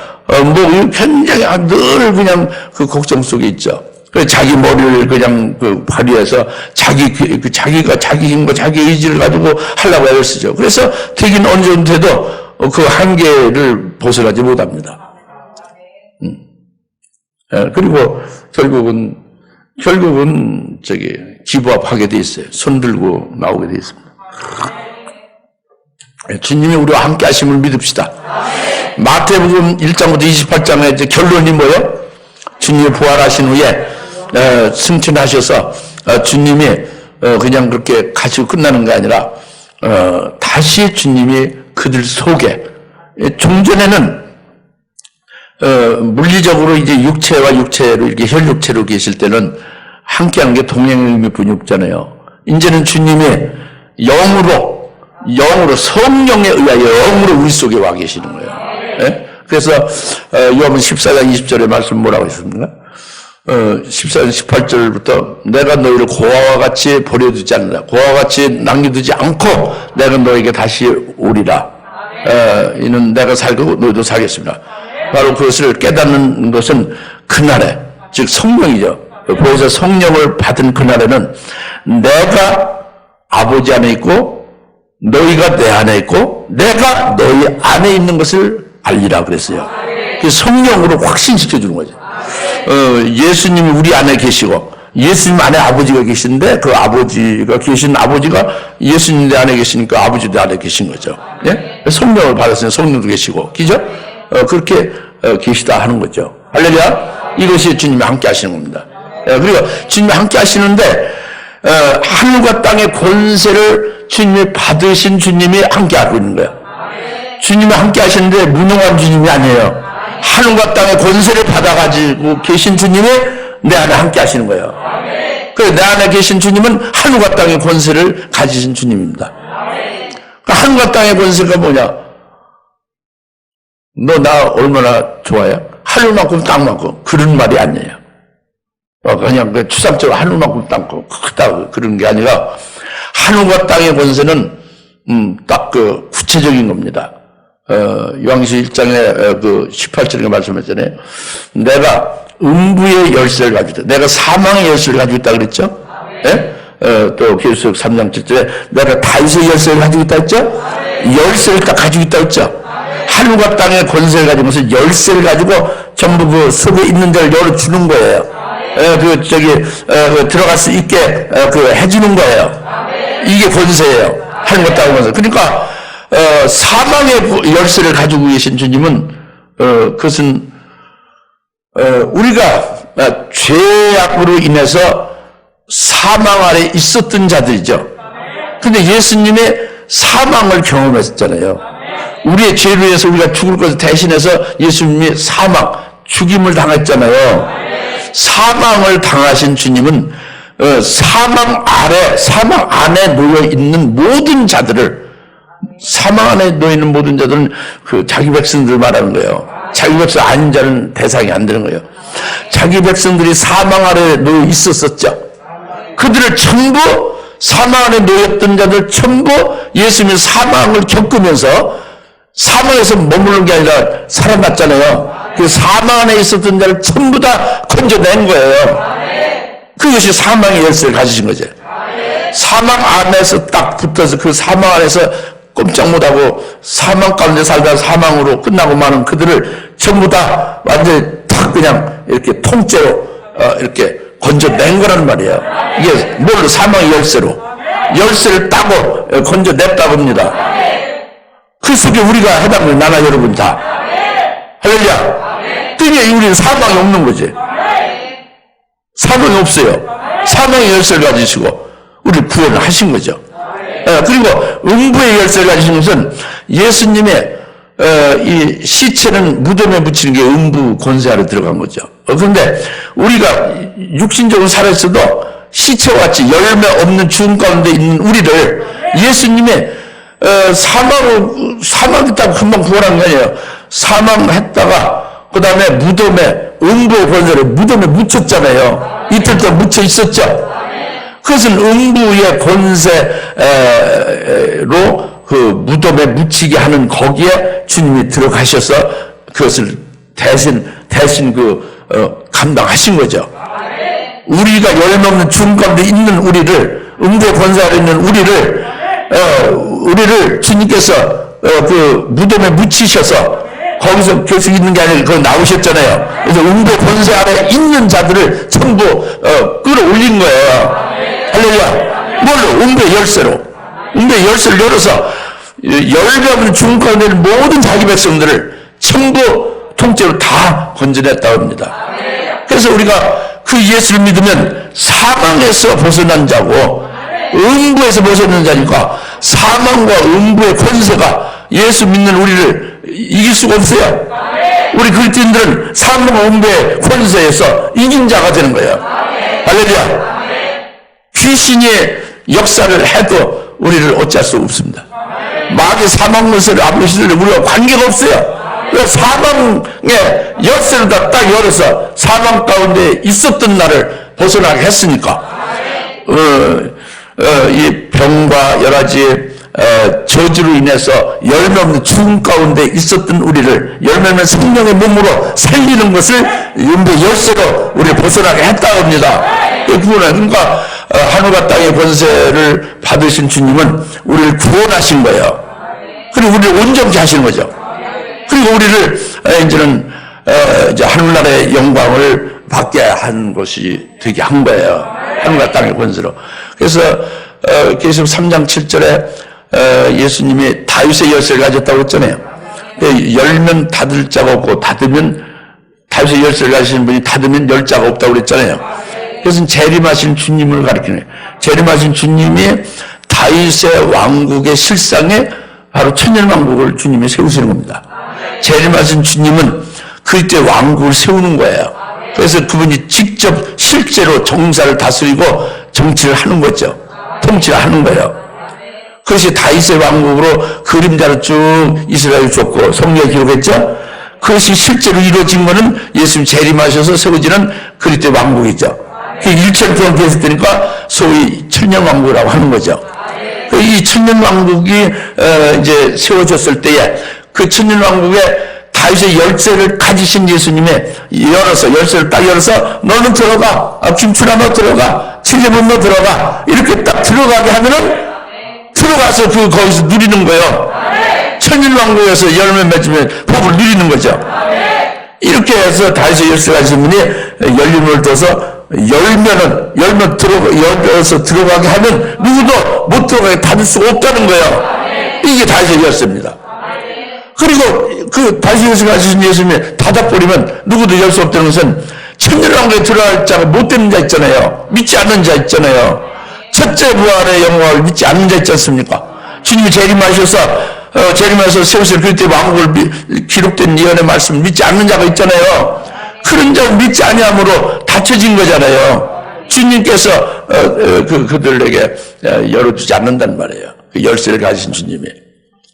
Speaker 1: 굉장히 늘 그냥 그 걱정 속에 있죠. 그래서 자기 머리를 그냥 발휘해서 자기가 자기 힘과 자기 의지를 가지고 하려고 애를 쓰죠. 그래서 되긴 어느 정도 돼도 그 한계를 벗어나지 못합니다. 그리고 결국은 기부합하게 돼 있어요. 손 들고 나오게 돼 있습니다. 주님이 우리와 함께 하심을 믿읍시다. 마태복음 1장부터 28장의 이제 결론이 뭐예요? 주님이 부활하신 후에 승천하셔서 주님이 그냥 그렇게 가시고 끝나는 게 아니라 다시 주님이 그들 속에, 종전에는 물리적으로 이제 육체와 육체로 이렇게 혈육체로 계실 때는 함께하는 게 동행의 의미뿐이 없잖아요. 이제는 주님이 영으로 성령에 의하여 영으로 우리 속에 와 계시는 거예요. 그래서 요한복음 14장 20절의 말씀 뭐라고 했습니까? 14장 18절부터 내가 너희를 고아와 같이 버려두지 않는다. 고아와 같이 남겨두지 않고 내가 너에게 다시 오리라. 이는 내가 살고 너희도 살겠습니다. 바로 그것을 깨닫는 것은 그날에, 즉 성령이죠. 보혜사 성령을 받은 그날에는 내가 아버지 안에 있고 너희가 내 안에 있고 내가 너희 안에 있는 것을 알리라 그랬어요. 그 성령으로 확신시켜 주는 거죠. 예수님이 우리 안에 계시고 예수님 안에 아버지가 계신데 그 아버지가 계신 아버지가 예수님 내 안에 계시니까 아버지 내 안에 계신 거죠. 예? 성령을 받았으니 성령도 계시고, 그죠? 그렇게 계시다 하는 거죠. 할렐루야. 이것이 주님이 함께 하시는 겁니다. 그리고 주님이 함께 하시는데 하늘과 땅의 권세를 주님이 받으신 주님이 함께 하고 있는 거예요. 주님이 함께 하시는데 무능한 주님이 아니에요. 하늘과 땅의 권세를 받아가지고 계신 주님이 내 안에 함께 하시는 거예요. 그래서 내 안에 계신 주님은 하늘과 땅의 권세를 가지신 주님입니다. 그러니까 하늘과 땅의 권세가 뭐냐? 너 나 얼마나 좋아해? 하늘만큼 땅만큼, 그런 말이 아니에요. 그냥 그 추상적으로 하늘만큼 땅고 크다 그런 게 아니라 하늘과 땅의 권세는 딱 그 구체적인 겁니다. 요한계시록 1장에 그 18절에 말씀했잖아요. 내가 음부의 열쇠를 가지고 있다. 내가 사망의 열쇠를 가지고 있다 그랬죠? 예? 또 계시록 3장 7절에 내가 다윗의 열쇠를 가지고 있다 했죠? 열쇠를 딱 가지고 있다 했죠? 하늘과 땅의 권세를 가지고 무슨 열쇠를 가지고 전부 그 속에 있는 데를 열어주는 거예요. 들어갈 수 있게 해주는 거예요. 이게 권세예요. 하늘과 땅의 권세. 그러니까 사망의 열쇠를 가지고 계신 주님은 그것은 우리가 죄악으로 인해서 사망 아래 있었던 자들이죠. 근데 예수님의 사망을 경험했잖아요. 우리의 죄로 인해서 우리가 죽을 것을 대신해서 예수님이 죽임을 당했잖아요. 사망을 당하신 주님은 사망 안에 놓여있는 모든 자들을, 사망 안에 놓여있는 모든 자들은 그 자기 백성들 말하는 거예요. 자기 백성 아닌 자는 대상이 안 되는 거예요. 자기 백성들이 사망 아래 놓여 있었었죠. 그들을 전부, 사망 안에 놓였던 자들 전부 예수님의 사망을 겪으면서 사망에서 머무르는 게 아니라 살아났잖아요. 그 사망 안에 있었던 자를 전부 다 건져낸 거예요. 그것이 사망의 열쇠를 가지신 거죠. 사망 안에서 딱 붙어서 그 사망 안에서 꼼짝 못하고 사망 가운데 살다가 사망으로 끝나고 마는 그들을 전부 다 완전히 딱 그냥 이렇게 통째로 이렇게 건져낸 거란 말이에요. 이게 뭘로? 사망의 열쇠를 따고 건져냈다고 합니다. 그 속에 우리가 해당되는 나나 여러분 다. 할렐루야. 그러니까 우리는 사망이 없는 거지. 사망이 없어요. 사망의 열쇠를 가지시고 우리를 구원하신 거죠. 그리고 음부의 열쇠를 가지신 것은 예수님의 이 시체는 무덤에 묻히는 게 음부 권세 아래 들어간 거죠. 그런데 우리가 육신적으로 살아있어도 시체와 같이 열매 없는 죽음 가운데 있는 우리를 예수님의 사망했다고 금방 구원한 게 아니에요. 사망했다가 그 다음에 무덤에, 음부의 권세를 무덤에 묻혔잖아요. 이틀 동안 묻혀 있었죠. 그것은 음부의 권세로 그 무덤에 묻히게 하는 거기에 주님이 들어가셔서 그것을 대신 감당하신 거죠. 우리가 열매 없는 죽음 가운데 있는 우리를, 음부의 권세 아래 있는 우리를 주님께서 그 무덤에 묻히셔서 거기서 계속 있는 게 아니라 거기 나오셨잖아요. 그래서 음부의 권세 아래 있는 자들을 전부 끌어올린 거예요. 할렐루야. 뭘로? 음부의 열쇠로. 음부의 열쇠를 열어서 열매 없는 죽음 가운데 있는 모든 자기 백성들을 전부 통째로 다 건져냈다고 합니다. 그래서 우리가 그 예수를 믿으면 사망에서 벗어난 자고 음부에서 벗어난 자니까 사망과 음부의 권세가 예수 믿는 우리를 이길 수가 없어요. 우리 그리스도인들은 사망과 음부의 권세에서 이긴 자가 되는 거예요. 할렐루야. 귀신이 역사를 해도 우리를 어찌할 수 없습니다. 마귀 사망 권세를 아무리 시들도 우리가 관계가 없어요. 사망의 열쇠를 딱 열어서 사망 가운데 있었던 나를 벗어나게 했으니까 이 병과 여러 가지 저주로 인해서 열매 없는 죽음 가운데 있었던 우리를 열매 없는 생명의 몸으로 살리는 것을 음부의 열쇠로 우리를 벗어나게 했다고 합니다. 그러니까 하늘과 땅의 권세를 받으신 주님은 우리를 구원하신 거예요. 그리고 우리를 온전케 하시는 거죠. 그리고 우리를 이제는 이제 하늘나라의 영광을 받게 한 것이 되게 한 거예요. 하늘과 땅의 권세로. 그래서 계시록 3장 7절에 예수님이 다윗의 열쇠를 가졌다고 했잖아요. 열면 닫을 자가 없고 닫으면, 다윗의 열쇠를 가지신 분이 닫으면 열 자가 없다고 그랬잖아요. 그것은 재림하신 주님을 가리키는 거예요. 재림하신 주님이 다윗의 왕국의 실상에 바로 천년왕국을 주님이 세우시는 겁니다. 재림하신 주님은 그때 왕국을 세우는 거예요. 그래서 그분이 직접 실제로 정사를 다스리고 정치를 하는 거죠. 통치를 하는 거예요. 그것이 다윗의 왕국으로 그림자로 쭉 이스라엘 줬고 성경에 기록했죠. 그것이 실제로 이루어진 것은 예수님 재림하셔서 세워지는 그리스도의 왕국이죠. 그 1천 동안 계속되니까 소위 천년왕국이라고 하는 거죠. 이 천년왕국이 이제 세워졌을 때에 그 천년왕국에 다윗의 열쇠를 가지신 예수님이 열쇠를 딱 열어서 너는 들어가, 김춘아 너 들어가, 칠레몬 너 들어가, 이렇게 딱 들어가게 하면은 들어가서 거기서 누리는 거예요. 천년왕국에서 열매 맺으면 복을 누리는 거죠. 이렇게 해서 다윗의 열쇠를 가지신 분이 열림을 둬서 열면 열어서 들어가게 하면 누구도 못 들어가게 닫을 수가 없다는 거예요. 이게 다윗의 열쇠입니다. 그리고 그 다윗의 열쇠를 가지신 예수님이 닫아버리면 누구도 열 수 없다는 것은 천년왕국에 들어갈 자가 못 되는 자 있잖아요. 믿지 않는 자 있잖아요. 첫째 부활의 영광을 믿지 않는 자 있지 않습니까? 주님이 재림하셔서 세우실 그때 왕국을 기록된 예언의 말씀을 믿지 않는 자가 있잖아요. 그런 자를 믿지 아니함으로 닫혀진 거잖아요. 주님께서 그들에게 열어주지 않는단 말이에요. 그 열쇠를 가지신 주님이.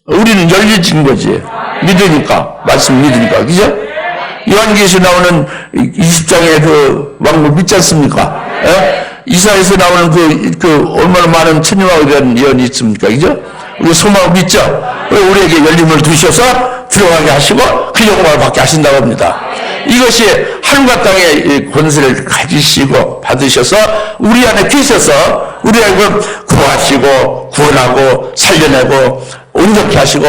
Speaker 1: 우리는 열려진 거지. 믿으니까. 말씀 믿으니까. 그죠? 요한계시에 나오는 20장의 그 왕국 믿지 않습니까? 이사야에서 나오는 그 얼마나 많은 천년왕국에 대한 예언이 있습니까? 그죠? 우리 소망을 믿죠? 우리에게 열림을 두셔서 들어가게 하시고 그 영광을 받게 하신다고 합니다. 이것이 하늘과 땅의 권세를 가지시고 받으셔서 우리 안에 계셔서 우리에게 구하시고 구원하고 살려내고 온전케 하시고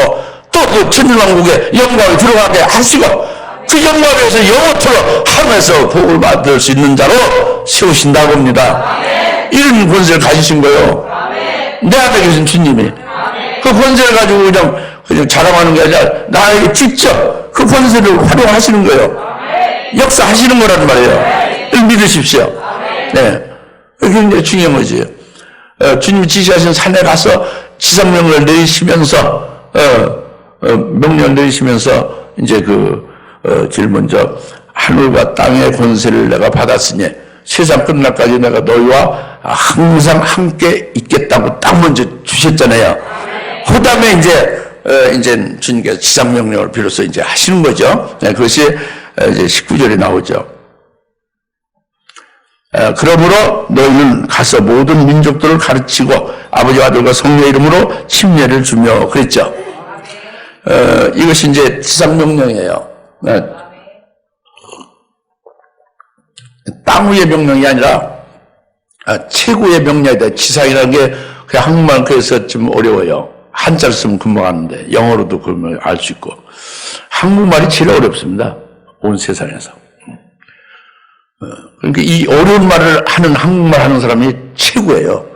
Speaker 1: 또 그 천년왕국의 영광을 들어가게 하시고 그 영광에서 영원토록 하늘에서 복을 받을 수 있는 자로 세우신다고 합니다. 이런 권세를 가지신 거예요. 내 안에 계신 주님이. 그 권세를 가지고 그냥 자랑하는 게 아니라 나에게 직접 그 권세를 활용하시는 거예요. 역사하시는 거란 말이에요. 믿으십시오. 네. 굉장히 중요한 거지. 주님이 지시하신 산에 가서 지상명령을 내리시면서, 명령을 내리시면서, 이제 제일 먼저, 하늘과 땅의 권세를 내가 받았으니, 세상 끝날까지 내가 너희와 항상 함께 있겠다고 딱 먼저 주셨잖아요. 그 다음에 이제 주님께서 지상명령을 비로소 이제 하시는 거죠. 네, 그것이 이제 19절에 나오죠. 그러므로 너희는 가서 모든 민족들을 가르치고 아버지와 아들과 성령의 이름으로 침례를 주며 그랬죠. 이것이 이제 지상명령이에요. 땅 위의 명령이 아니라 최고의 명령이다. 지상이라는 게 그냥 한국말 그래서 좀 어려워요. 한자를 쓰면 금방 아는데 영어로도 그러면 알 수 있고 한국말이 제일 어렵습니다. 온 세상에서. 그러니까 이 어려운 말을 하는 한국말 하는 사람이 최고예요.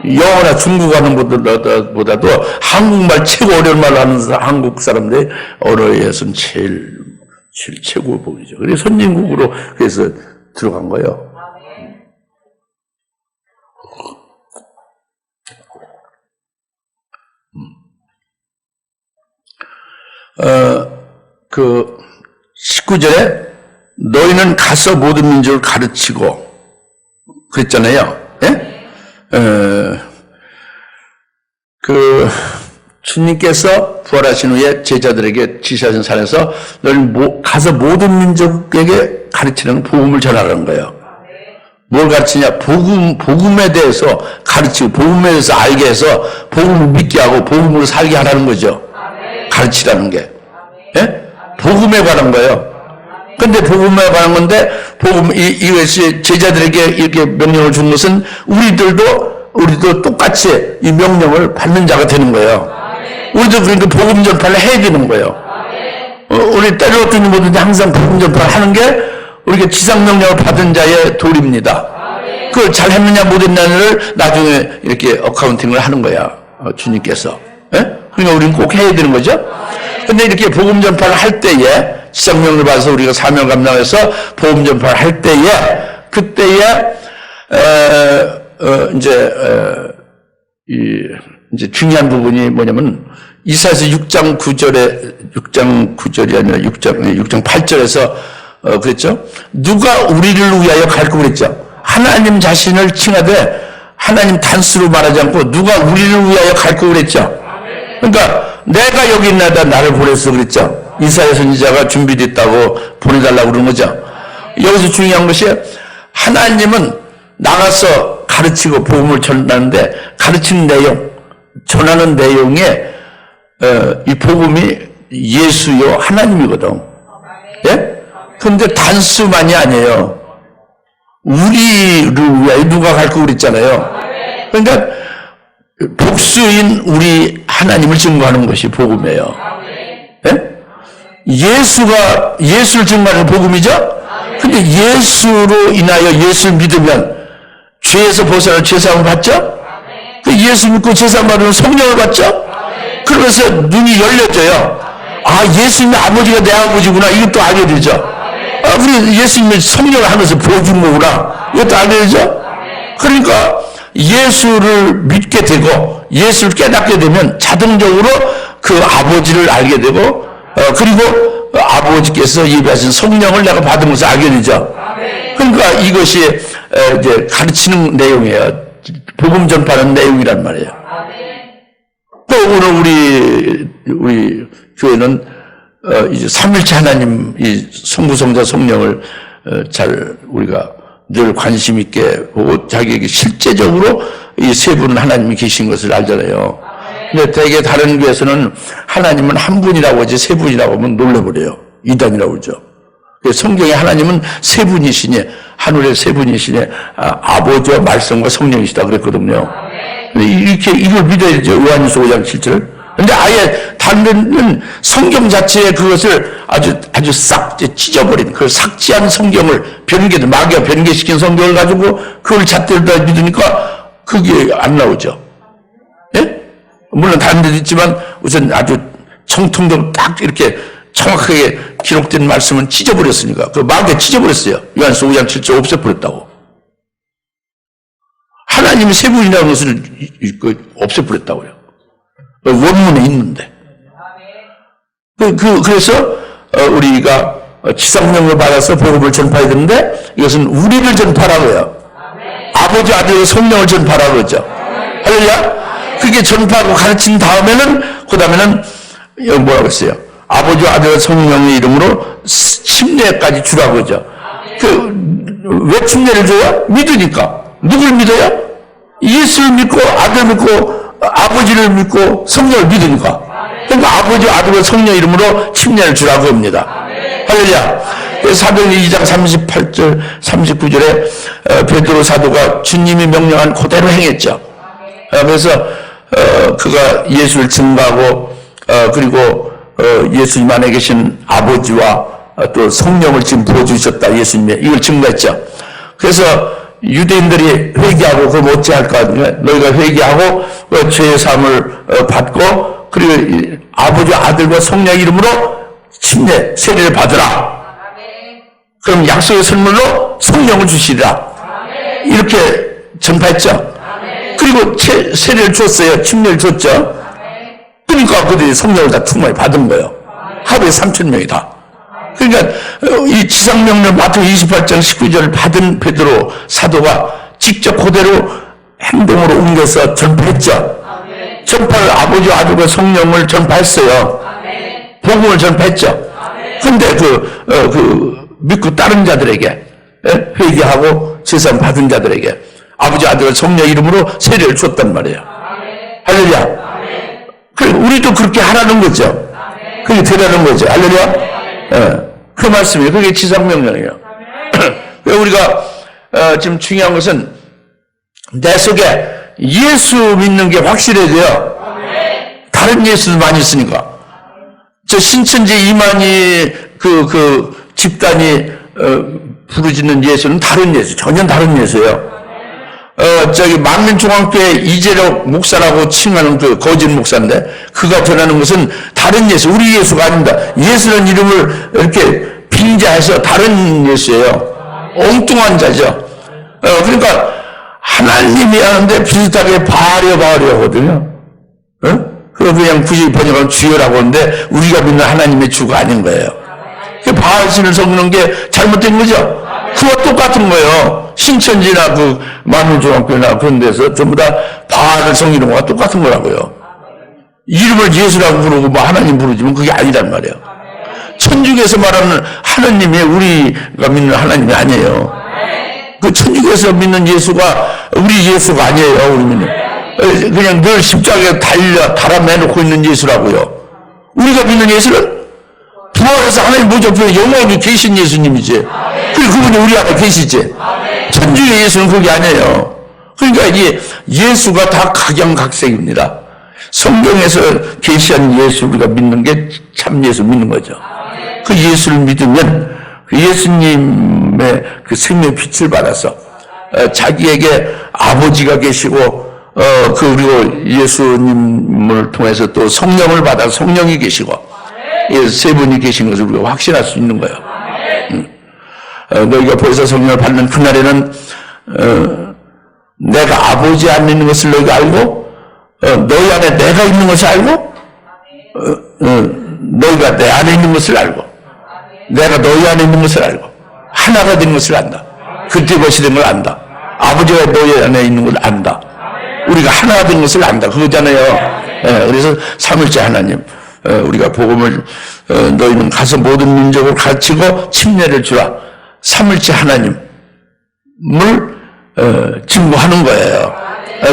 Speaker 1: 영어나 중국어 하는 것보다도 한국말 최고 어려운 말을 하는 한국 사람들이 언어에서는 제일 최고 복이죠. 그래서 선진국으로 그래서 들어간 거예요. 그 19절에 너희는 가서 모든 민족을 가르치고 그랬잖아요. 예? 주님께서 부활하신 후에 제자들에게 지시하신 산에서 너희는 가서 모든 민족에게 가르치는 복음을 전하라는 거예요. 뭘 가르치냐? 복음에 대해서 가르치고 복음에 대해서 알게 해서 복음을 믿게 하고 복음으로 살게 하라는 거죠. 가르치라는 게. 예? 복음에 관한 거예요. 근데 복음에 관한 건데, 이것이 제자들에게 이렇게 명령을 준 것은 우리도 똑같이 이 명령을 받는 자가 되는 거예요. 우리도 그러니까 복음 전파를 해야 되는 거예요. 우리 때려왔더니 뭐든지 항상 복음 전파를 하는 게 우리가 지상명령을 받은 자의 도리입니다. 그걸 잘 했느냐 못했느냐를 나중에 이렇게 어카운팅을 하는 거야. 주님께서. 예? 그러니까 우리는 꼭 해야 되는 거죠. 근데 이렇게 복음 전파를 할 때에 지상명령을 받아서 우리가 사명 감당해서 복음 전파를 할 때에 그때에 이제 중요한 부분이 뭐냐면 이사야서 6장 9절이 아니라 6장 8절에서 그랬죠. 누가 우리를 위하여 갈고 그랬죠. 하나님 자신을 칭하되 하나님 단수로 말하지 않고 누가 우리를 위하여 갈고 그랬죠. 그러니까 내가 여기 있나다 나를 보냈어 그랬죠. 이사야 선지자가 준비됐다고 보내달라고 그러는 거죠. 여기서 중요한 것이 하나님은 나가서 가르치고 복음을 전하는데 가르치는 내용, 전하는 내용에 이 복음이 예수요 하나님이거든. 예? 그런데 단수만이 아니에요. 우리를 위하여 누가 갈 거 그랬잖아요. 그러니까 복수인 우리 하나님을 증거하는 것이 복음이에요. 예? 예수를 증거하는 복음이죠? 근데 예수로 인하여 예수를 믿으면 죄에서 벗어날 죄사함을 받죠? 그 예수 믿고 죄사함 받으면 성령을 받죠? 그러면서 눈이 열려져요. 아, 예수님의 아버지가 내 아버지구나. 이것도 알게 되죠? 아, 우리 예수님의 성령을 하면서 보여준 거구나. 이것도 알게 되죠? 그러니까 예수를 믿게 되고 예수를 깨닫게 되면 자동적으로 그 아버지를 알게 되고 그리고 아버지께서 예비하신 성령을 내가 받은 것을 알게 되죠. 그러니까 이것이 이제 가르치는 내용이에요. 복음 전파하는 내용이란 말이에요. 또 오늘 우리 교회는 이제 삼일체 하나님 이 성부성자 성령을 잘 우리가 늘 관심 있게 보고 자기에게 실제적으로 이 세 분은 하나님이 계신 것을 알잖아요. 근데 대개 다른 교회에서는 하나님은 한 분이라고 하지 세 분이라고 하면 놀래버려요. 이단이라고 그러죠. 성경에 하나님은 세 분이시니 하늘의 세 분이시니 아버지와 말씀과 성령이시다 그랬거든요. 이렇게 이걸 믿어야죠. 요한일서 5장 7절. 근데 아예 다른 데는 성경 자체에 그것을 아주 싹 찢어버린 그 삭제한 성경을 마귀가 변개시킨 성경을 가지고 그걸 잣대로 다 믿으니까 그게 안 나오죠. 예? 물론 다른 데도 있지만 우선 아주 정통적으로 딱 이렇게 정확하게 기록된 말씀은 찢어버렸으니까 그 마귀가 찢어버렸어요. 요한일서 5장 7절 없애버렸다고. 하나님이 세 분이라는 것을 없애버렸다고요. 원문에 있는데. 그래서 우리가 지상명을 받아서 복음을 전파해야 되는데 이것은 우리를 전파라고 해요. 아버지, 아들, 성령을 전파라고 그러죠. 할렐루야. 그게 전파하고 가르친 다음에는 그 다음에는 뭐라고 했어요? 아버지, 아들, 성령의 이름으로 침례까지 주라고 그러죠. 왜 침례를 줘요? 믿으니까. 누굴 믿어요? 예수를 믿고 아들 믿고 아버지를 믿고 성령을 믿으니까. 그러니까 아버지, 아들과 성령 이름으로 침례를 주라고 합니다. 할렐루야. 사도행 2장 38절 39절에 베드로 사도가 주님이 명령한 그대로 행했죠. 그래서 그가 예수를 증거하고 그리고 예수님 안에 계신 아버지와 또 성령을 지금 부어주셨다. 예수님의 이걸 증거했죠. 그래서 유대인들이 회개하고 그걸 어찌할까? 너희가 회개하고 죄의 사함을 받고 그리고 아버지, 아들과 성령 이름으로 침례, 세례를 받으라. 그럼 약속의 선물로 성령을 주시리라. 이렇게 전파했죠. 그리고 세례를 줬어요. 침례를 줬죠. 그러니까 그들이 성령을 다 충만히 받은 거예요. 하루에 3,000명이 다. 그러니까 이 지상명령 마태복음 28장 19절을 받은 베드로 사도가 직접 그대로 행동으로 옮겨서 전파했죠. 전파를 아버지, 아들과 성령을 전파했어요. 복음을 전파했죠. 그런데 믿고 따른 자들에게 회개하고 제사함 받은 자들에게 아버지, 아들과 성령 이름으로 세례를 줬단 말이에요. 할렐루야. 우리도 그렇게 하라는 거죠. 그게 되라는 거죠. 할렐루야. 그 말씀이에요. 그게 지상명령이에요. 우리가 지금 중요한 것은 내 속에 예수 믿는 게 확실해야 돼요. 다른 예수도 많이 있으니까. 저 신천지 이만희 그 집단이 부르짖는 예수는 다른 예수, 전혀 다른 예수예요. 저기 만민중앙교회 이재력 목사라고 칭하는 그 거짓 목사인데 그가 전하는 것은 다른 예수, 우리 예수가 아닙니다. 예수라는 이름을 이렇게 빙자해서 다른 예수예요. 엉뚱한 자죠. 그러니까 하나님이 하는데 비슷하게 바하려 하거든요. 그냥 굳이 번역하면 주여라고 하는데 우리가 믿는 하나님의 주가 아닌 거예요. 바알신을 섬기는 게 잘못된 거죠. 그와 똑같은 거예요. 신천지나 그 만민중앙교회나 그런 데서 전부 다 바알을 섬기는 거와 똑같은 거라고요. 이름을 예수라고 부르고 뭐 하나님 부르지만 그게 아니란 말이에요. 천주교에서 말하는 하나님이 우리가 믿는 하나님이 아니에요. 그 천주교에서 믿는 예수가 우리 예수가 아니에요. 우리는 그냥 늘 십자가에 달아내놓고 있는 예수라고요. 우리가 믿는 예수는 부활해서 하나님 보좌에 영원히 계신 예수님이지. 그리고 그분이 우리 앞에 계시지. 천주교 예수는 그게 아니에요. 그러니까 이 예수가 다 각양각색입니다. 성경에서 계시한 예수 우리가 믿는 게 참 예수 믿는 거죠. 그 예수를 믿으면 그 예수님의 그 생명의 빛을 받아서 자기에게 아버지가 계시고 그리고 예수님을 통해서 또 성령을 받아 성령이 계시고 세 분이 계신 것을 우리가 확신할 수 있는 거예요. 너희가 벌써 성령을 받는 그날에는 내가 아버지 안에 있는 것을 너희가 알고 너희 안에 내가 있는 것을 알고 너희가 내 안에 있는 것을 알고 내가 너희 안에 있는 것을 알고 하나가 된 것을 안다. 그때 것이 된 걸 안다. 아버지가 너희 안에 있는 걸 안다. 우리가 하나가 된 것을 안다. 그거잖아요. 그래서 삼일째 하나님 우리가 복음을 너희는 가서 모든 민족을 가르치고 침례를 주라. 삼일째 하나님을 증거하는 거예요.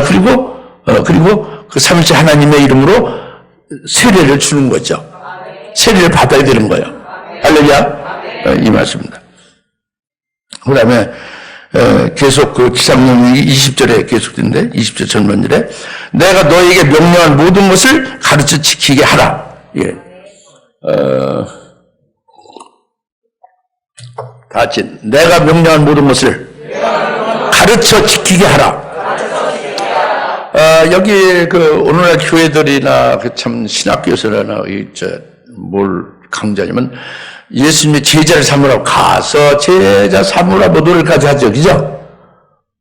Speaker 1: 그리고 그 삼일째 하나님의 이름으로 세례를 주는 거죠. 세례를 받아야 되는 거예요. 할렐루야. 이 말씀입니다. 그 다음에 계속 그 지상명령이 20절에 계속된데 20절 전반절에 내가 너에게 명령한 모든 것을 가르쳐 지키게 하라. 예. 다 같이 내가 명령한 모든 것을 가르쳐 지키게 하라. 여기 그 오늘날 교회들이나 그 참 신학교에서나 뭘 강조하냐면 예수님의 제자를 삼으라고 가서 제자 삼으라 뭐 노래까지 하죠. 그죠?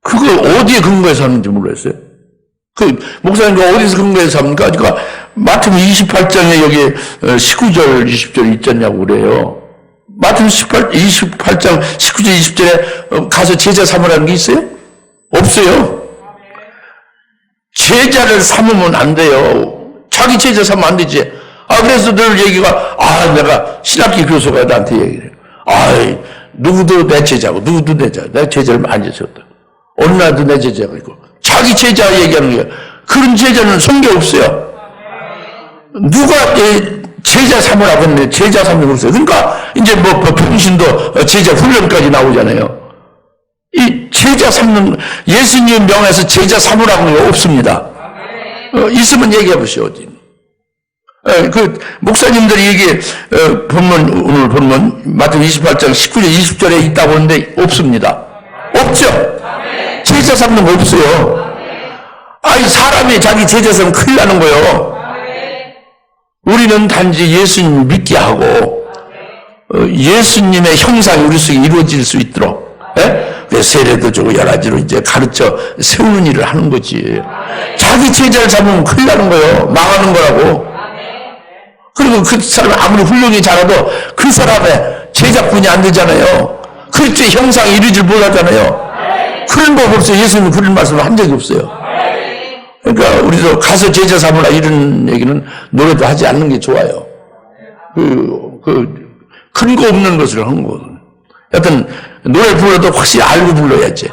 Speaker 1: 그걸 어디에 근거해서 하는지 모르겠어요. 그 목사님과 어디서 근거해서 합니까? 그러니까 마태복음 28장에 여기 19절 20절 있잖냐고 그래요. 마태복음 28장 19절 20절에 가서 제자 삼으라는 게 있어요? 없어요. 제자를 삼으면 안 돼요. 자기 제자 삼으면 안 되지. 그래서 늘 얘기가, 내가 신학기 교수가 나한테 얘기를 해요. 누구도 내 제자고, 누구도 내 제자. 내 제자를 많이 줬다. 어느 날도 내 제자가 있고. 자기 제자 얘기하는 거예요. 그런 제자는 성경 없어요. 누가 제자 삼으라고 했네. 제자 삼으라고 했어요. 그러니까, 이제 병신도 제자 훈련까지 나오잖아요. 이 제자 삼는, 예수님 명에서 제자 삼으라고 하는 거 없습니다. 있으면 얘기해 보시오, 어디. 그 목사님들이 이게 오늘 본문 마태복음 28장 19절 20절에 있다고 하는데 없습니다. 없죠. 제자 삼는 거 없어요. 사람이 자기 제자 삼으면 큰일 나는 거예요. 우리는 단지 예수님 믿게 하고 예수님의 형상이 우리 속에 이루어질 수 있도록 세례도 주고 여러 가지로 이제 가르쳐 세우는 일을 하는 거지. 자기 제자를 잡으면 큰일 나는 거예요. 망하는 거라고. 그리고 그 사람 아무리 훌륭히 잘해도 그 사람의 제자뿐이 안 되잖아요. 그리스도의 형상이 이루어질 못하잖아요. 그런 법 없어요. 예수님은 그런 말씀을 한 적이 없어요. 그러니까 우리도 가서 제자 삼으라 이런 얘기는 노래도 하지 않는 게 좋아요. 큰 거 없는 것을 하는 거거든요. 여튼 노래 불러도 확실히 알고 불러야지.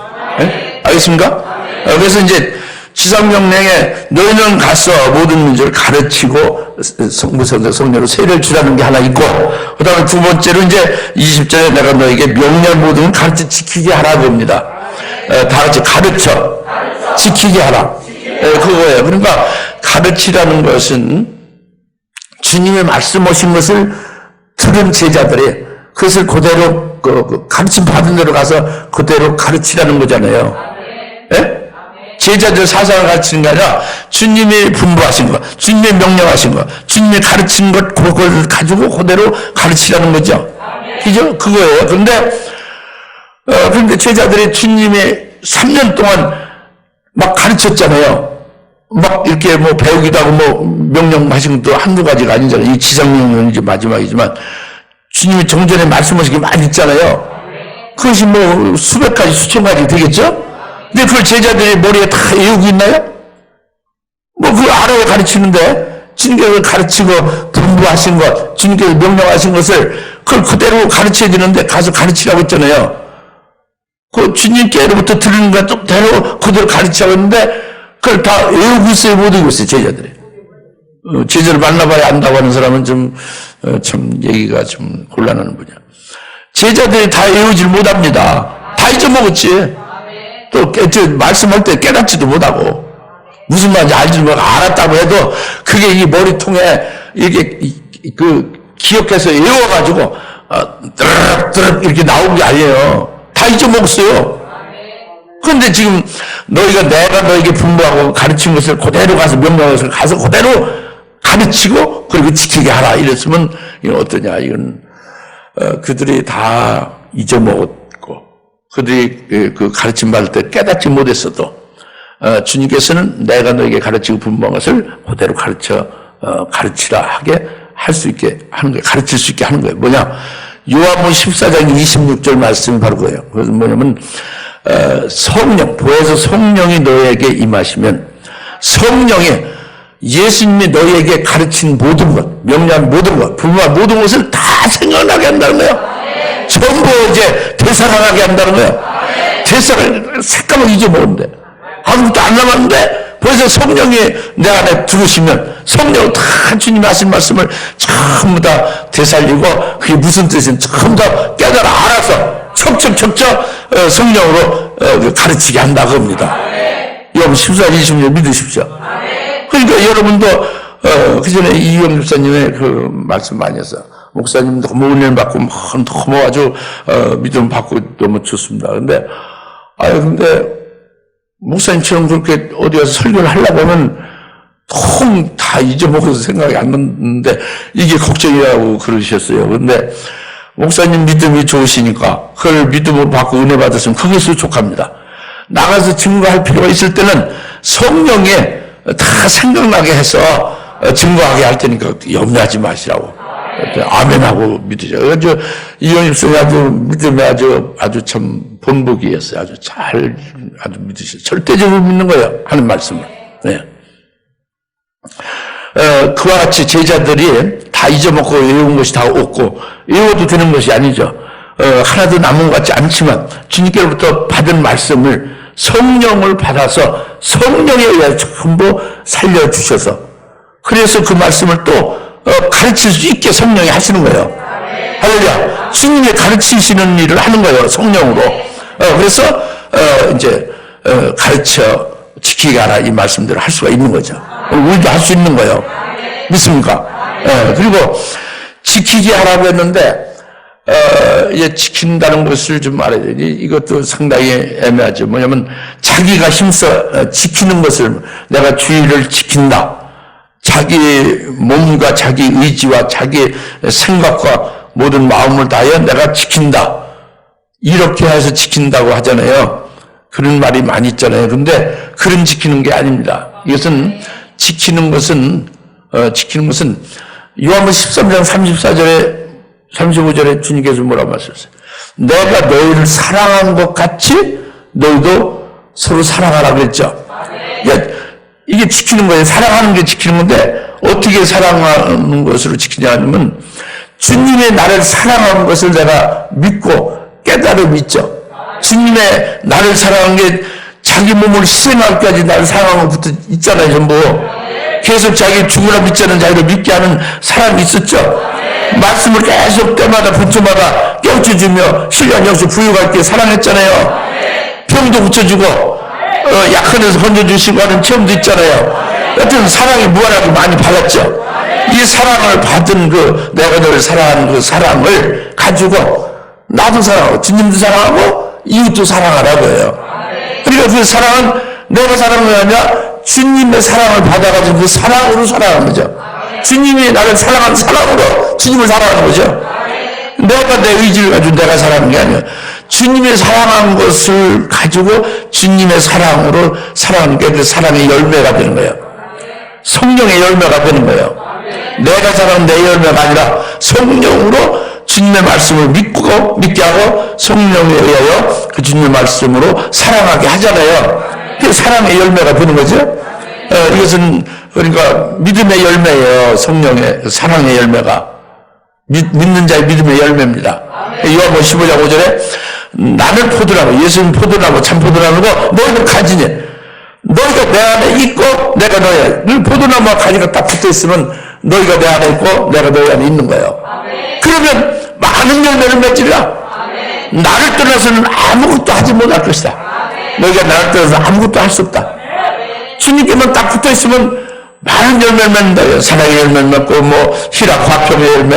Speaker 1: 알겠습니까? 그래서 이제 지상명령에 너희는 가서 모든 민족을 가르치고 성령으로 세례를 주라는 게 하나 있고, 그 다음에 두 번째로 이제 20절에 내가 너에게 명령한 모든 걸 가르쳐 지키게 하라고 합니다. 다 같이 가르쳐 지키게 하라. 그거예요. 그러니까 가르치라는 것은 주님의 말씀하신 것을 들은 제자들이 그것을 그대로 가르침 받은 대로 가서 그대로 가르치라는 거잖아요. 제자들 사상을 가르치는 게 아니라 주님이 분부하신 것, 주님이 명령하신 것, 주님이 가르친 것, 그걸 가지고 그대로 가르치라는 거죠. 그죠? 그거예요. 그런데 제자들이 주님이 3년 동안 막 가르쳤잖아요. 막 이렇게 배우기도 하고 명령하신 것도 한두 가지가 아니잖아요. 이 지상명령이 이제 마지막이지만 주님이 정전에 말씀하신 게 많이 있잖아요. 그것이 수백 가지, 수천 가지 되겠죠? 근데 그걸 제자들이 머리에 다 외우고 있나요? 그걸 알아야 가르치는데, 주님께서 가르치고 분부하신 것, 주님께서 명령하신 것을 그걸 그대로 가르쳐야 되는데 가서 가르치라고 했잖아요. 그 주님께로부터 들은 것 그대로 그대로 가르치고 있는데 그걸 다 외우고 있어요, 못 외우고 있어요, 제자들이. 제자를 만나봐야 안다고 하는 사람은 참 얘기가 좀 곤란한 분이야. 제자들이 다 외우질 못합니다. 다 잊어먹었지. 또 말씀할 때 깨닫지도 못하고 무슨 말인지 알지도 못하고 알았다고 해도 그게 이 머리통에 이게 기억해서 외워가지고 뜨르륵 이렇게 나온 게 아니에요. 다 잊어먹었어요. 그런데 지금 내가 너에게 분부하고 가르친 것을 그대로 가서 명령한 것을 가서 그대로 가르치고 그리고 지키게 하라 이랬으면 이건 어떠냐. 이건 그들이 다 잊어먹었고 그들이 그 가르침 받을 때 깨닫지 못했어도 주님께서는 내가 너에게 가르치고 분부한 것을 그대로 가르치라 하게 할 수 있게 하는 거예요. 가르칠 수 있게 하는 거예요. 뭐냐? 요한복음 14장 26절 말씀이 바로 그거예요. 그것은 뭐냐면 성령, 보혜사 성령이 너에게 임하시면 성령이 예수님이 너에게 가르친 모든 것, 명령한 모든 것, 분부한 모든 것을 다 생각나게 한다는 거예요. 전부 이제 되살아나게 한다는 거예요. 되살아나게 색감을 잊어먹는데 아무것도 안 남았는데 벌써 성령이 내 안에 들으시면 성령은 다 주님이 하신 말씀을 전부 다 되살리고 그게 무슨 뜻인지 전부 다 깨달아 알아서 척척척척 성령으로 가르치게 한다고 합니다. 여러분 14, 20년 믿으십시오. 그러니까 여러분도 그 전에 이영 목사님의 그 말씀 많이 해서 목사님 너무 은혜를 받고 너무 아주 믿음 받고 너무 좋습니다. 근데 목사님처럼 그렇게 어디 가서 설교를 하려고 하면 통 다 잊어먹어서 생각이 안 나는데 이게 걱정이라고 그러셨어요. 근데 목사님 믿음이 좋으시니까 그걸 믿음으로 받고 은혜 받았으면 그게 수족합니다. 나가서 증거할 필요가 있을 때는 성령이 다 생각나게 해서 증거하게 할 테니까 염려하지 마시라고. 아멘하고 믿으죠. 그래서 이영임 선생님 아주 믿음에 아주 참 본보기였어요. 아주 믿으셔. 절대적으로 믿는 거예요. 하는 말씀을. 네. 그와 같이 제자들이 다 잊어먹고 외운 것이 다 없고 외워도 되는 것이 아니죠. 하나도 남은 것 같지 않지만 주님께로부터 받은 말씀을 성령을 받아서 성령에 의해 전부 살려주셔서 그래서 그 말씀을 또 가르칠 수 있게 성령이 하시는 거예요. 할렐루야. 주님이 가르치시는 일을 하는 거예요. 성령으로. 그래서 이제 가르쳐 지키게 하라 이 말씀대로 할 수가 있는 거죠. 우리도 할 수 있는 거예요. 믿습니까? 그리고 지키게 하라고 했는데 이제 지킨다는 것을 좀 알아야 돼. 이것도 상당히 애매하죠. 뭐냐면 자기가 힘써 지키는 것을 내가 주의를 지킨다. 자기 몸과 자기 의지와 자기 생각과 모든 마음을 다하여 내가 지킨다. 이렇게 해서 지킨다고 하잖아요. 그런 말이 많이 있잖아요. 근데 그런 지키는 게 아닙니다. 이것은 지키는 것은 요한복음 13장 34절에 35절에 주님께서 뭐라고 말씀하셨어요? 내가 너희를 사랑한 것 같이 너희도 서로 사랑하라 그랬죠. 이게 지키는 거예요. 사랑하는 게 지키는 건데 어떻게 사랑하는 것으로 지키냐 하면 주님의 나를 사랑하는 것을 내가 믿고 깨달아 믿죠. 주님의 나를 사랑하는 게 자기 몸을 희생하기까지 나를 사랑하는 것부터 있잖아요. 전부. 계속 자기 죽으라 믿지 않는 자기를 믿게 하는 사람이 있었죠. 말씀을 계속 때마다 분초마다 깨우쳐주며 신령 역시 부유할 때 사랑했잖아요. 병도 고쳐주고 약한 데서 건져주시고 하는 체험도 있잖아요. 여튼 사랑이 무한하게 많이 받았죠. 이 사랑을 받은 내가 너를 사랑하는 그 사랑을 가지고 나도 사랑하고 주님도 사랑하고 이웃도 사랑하라고 해요. 그러니까 그 사랑은 내가 사랑하는 게 아니라 주님의 사랑을 받아가지고 그 사랑으로 사랑하는 거죠. 주님이 나를 사랑하는 사랑으로 주님을 사랑하는 거죠. 내가 내 의지를 가지고 내가 사랑하는 게 아니에요. 주님의 사랑한 것을 가지고 주님의 사랑으로 사랑하는 게 그 사랑의 열매가 되는 거예요. 성령의 열매가 되는 거예요. 내가 사랑하는 내 열매가 아니라 성령으로 주님의 말씀을 믿게 하고 성령에 의하여 그 주님의 말씀으로 사랑하게 하잖아요. 그게 사랑의 열매가 되는 거죠. 이것은 그러니까 믿음의 열매예요. 성령의 사랑의 열매가 믿는 자의 믿음의 열매입니다. 요한복음 15장 5절에 나는 포도나무, 예수님 포도나무, 참 포도나무고 너희는 가지니. 너희가 내 안에 있고 내가 너희 안에. 포도나무와 가지가 딱 붙어있으면 너희가 내 안에 있고 내가 너희 안에 있는 거예요. 그러면 많은 열매를 맺으리라. 나를 떠나서는 아무것도 하지 못할 것이다. 너희가 나를 떠나서 아무것도 할 수 없다. 주님께만 딱 붙어있으면 많은 열매를 맺는다. 사랑의 열매를 맺고 희락 화평의 열매,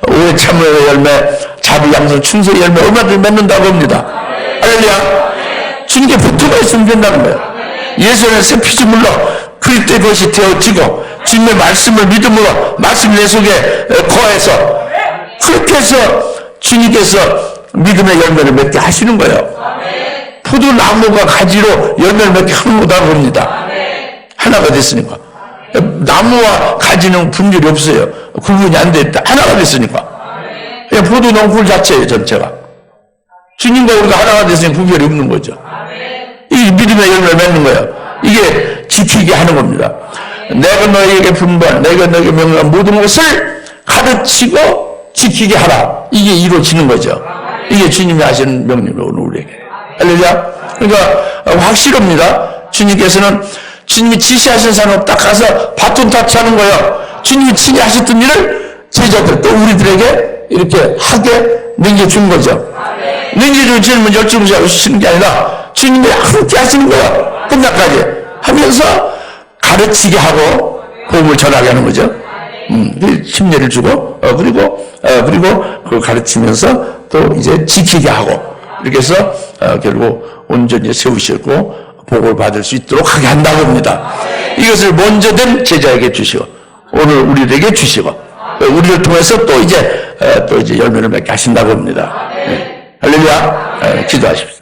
Speaker 1: 오해 참여의 열매, 자비 양선 충성의 열매 얼마든지 맺는다고 합니다. 할렐루야. 주님께 붙어가 있으면 된다는 거예요. 예수 안에 새 피조물로 그리스도의 것이 되어지고 주님의 말씀을 믿음으로 말씀이 내 속에 거해서 그렇게 해서 주님께서 믿음의 열매를 맺게 하시는 거예요. 포도나무가 가지로 열매를 맺게 하는 거다 봅니다. 하나가 됐으니까. 나무와 가지는 분별이 없어요. 구분이 안 돼 있다. 하나가 됐으니까. 그냥 포도나무 자체예요, 전체가. 주님과 우리가 하나가 됐으니 구별이 없는 거죠. 이 믿음의 열매를 맺는 거예요. 이게 지키게 하는 겁니다. 내가 너희에게 분부한, 내가 너희에게 명령한 모든 것을 가르치고 지키게 하라. 이게 이루어지는 거죠. 이게 주님이 하시는 명령이에요, 오늘 우리에게. 할렐루야. 그러니까 확실합니다. 주님께서는 주님이 지시하신 사람 딱 가서 바톤 타치하는 거예요. 주님이 친히 하셨던 일을 제자들 또 우리들에게 이렇게 하게 넘겨준 거죠. 넘겨준 주님은 열정을 하시는 게 아니라 주님이 함께 하시는 거예요. 끝날까지 하면서 가르치게 하고 복음을 전하게 하는 거죠. 힘내를 주고 그리고 그걸 가르치면서 또 이제 지키게 하고 이렇게 해서 결국 온전히 세우시고 복을 받을 수 있도록 하게 한다고 합니다. 이것을 먼저 된 제자에게 주시고 오늘 우리에게 주시고 우리를 통해서 또 이제 열매를 맺게 하신다고 합니다. 할렐루야. 기도하십시오.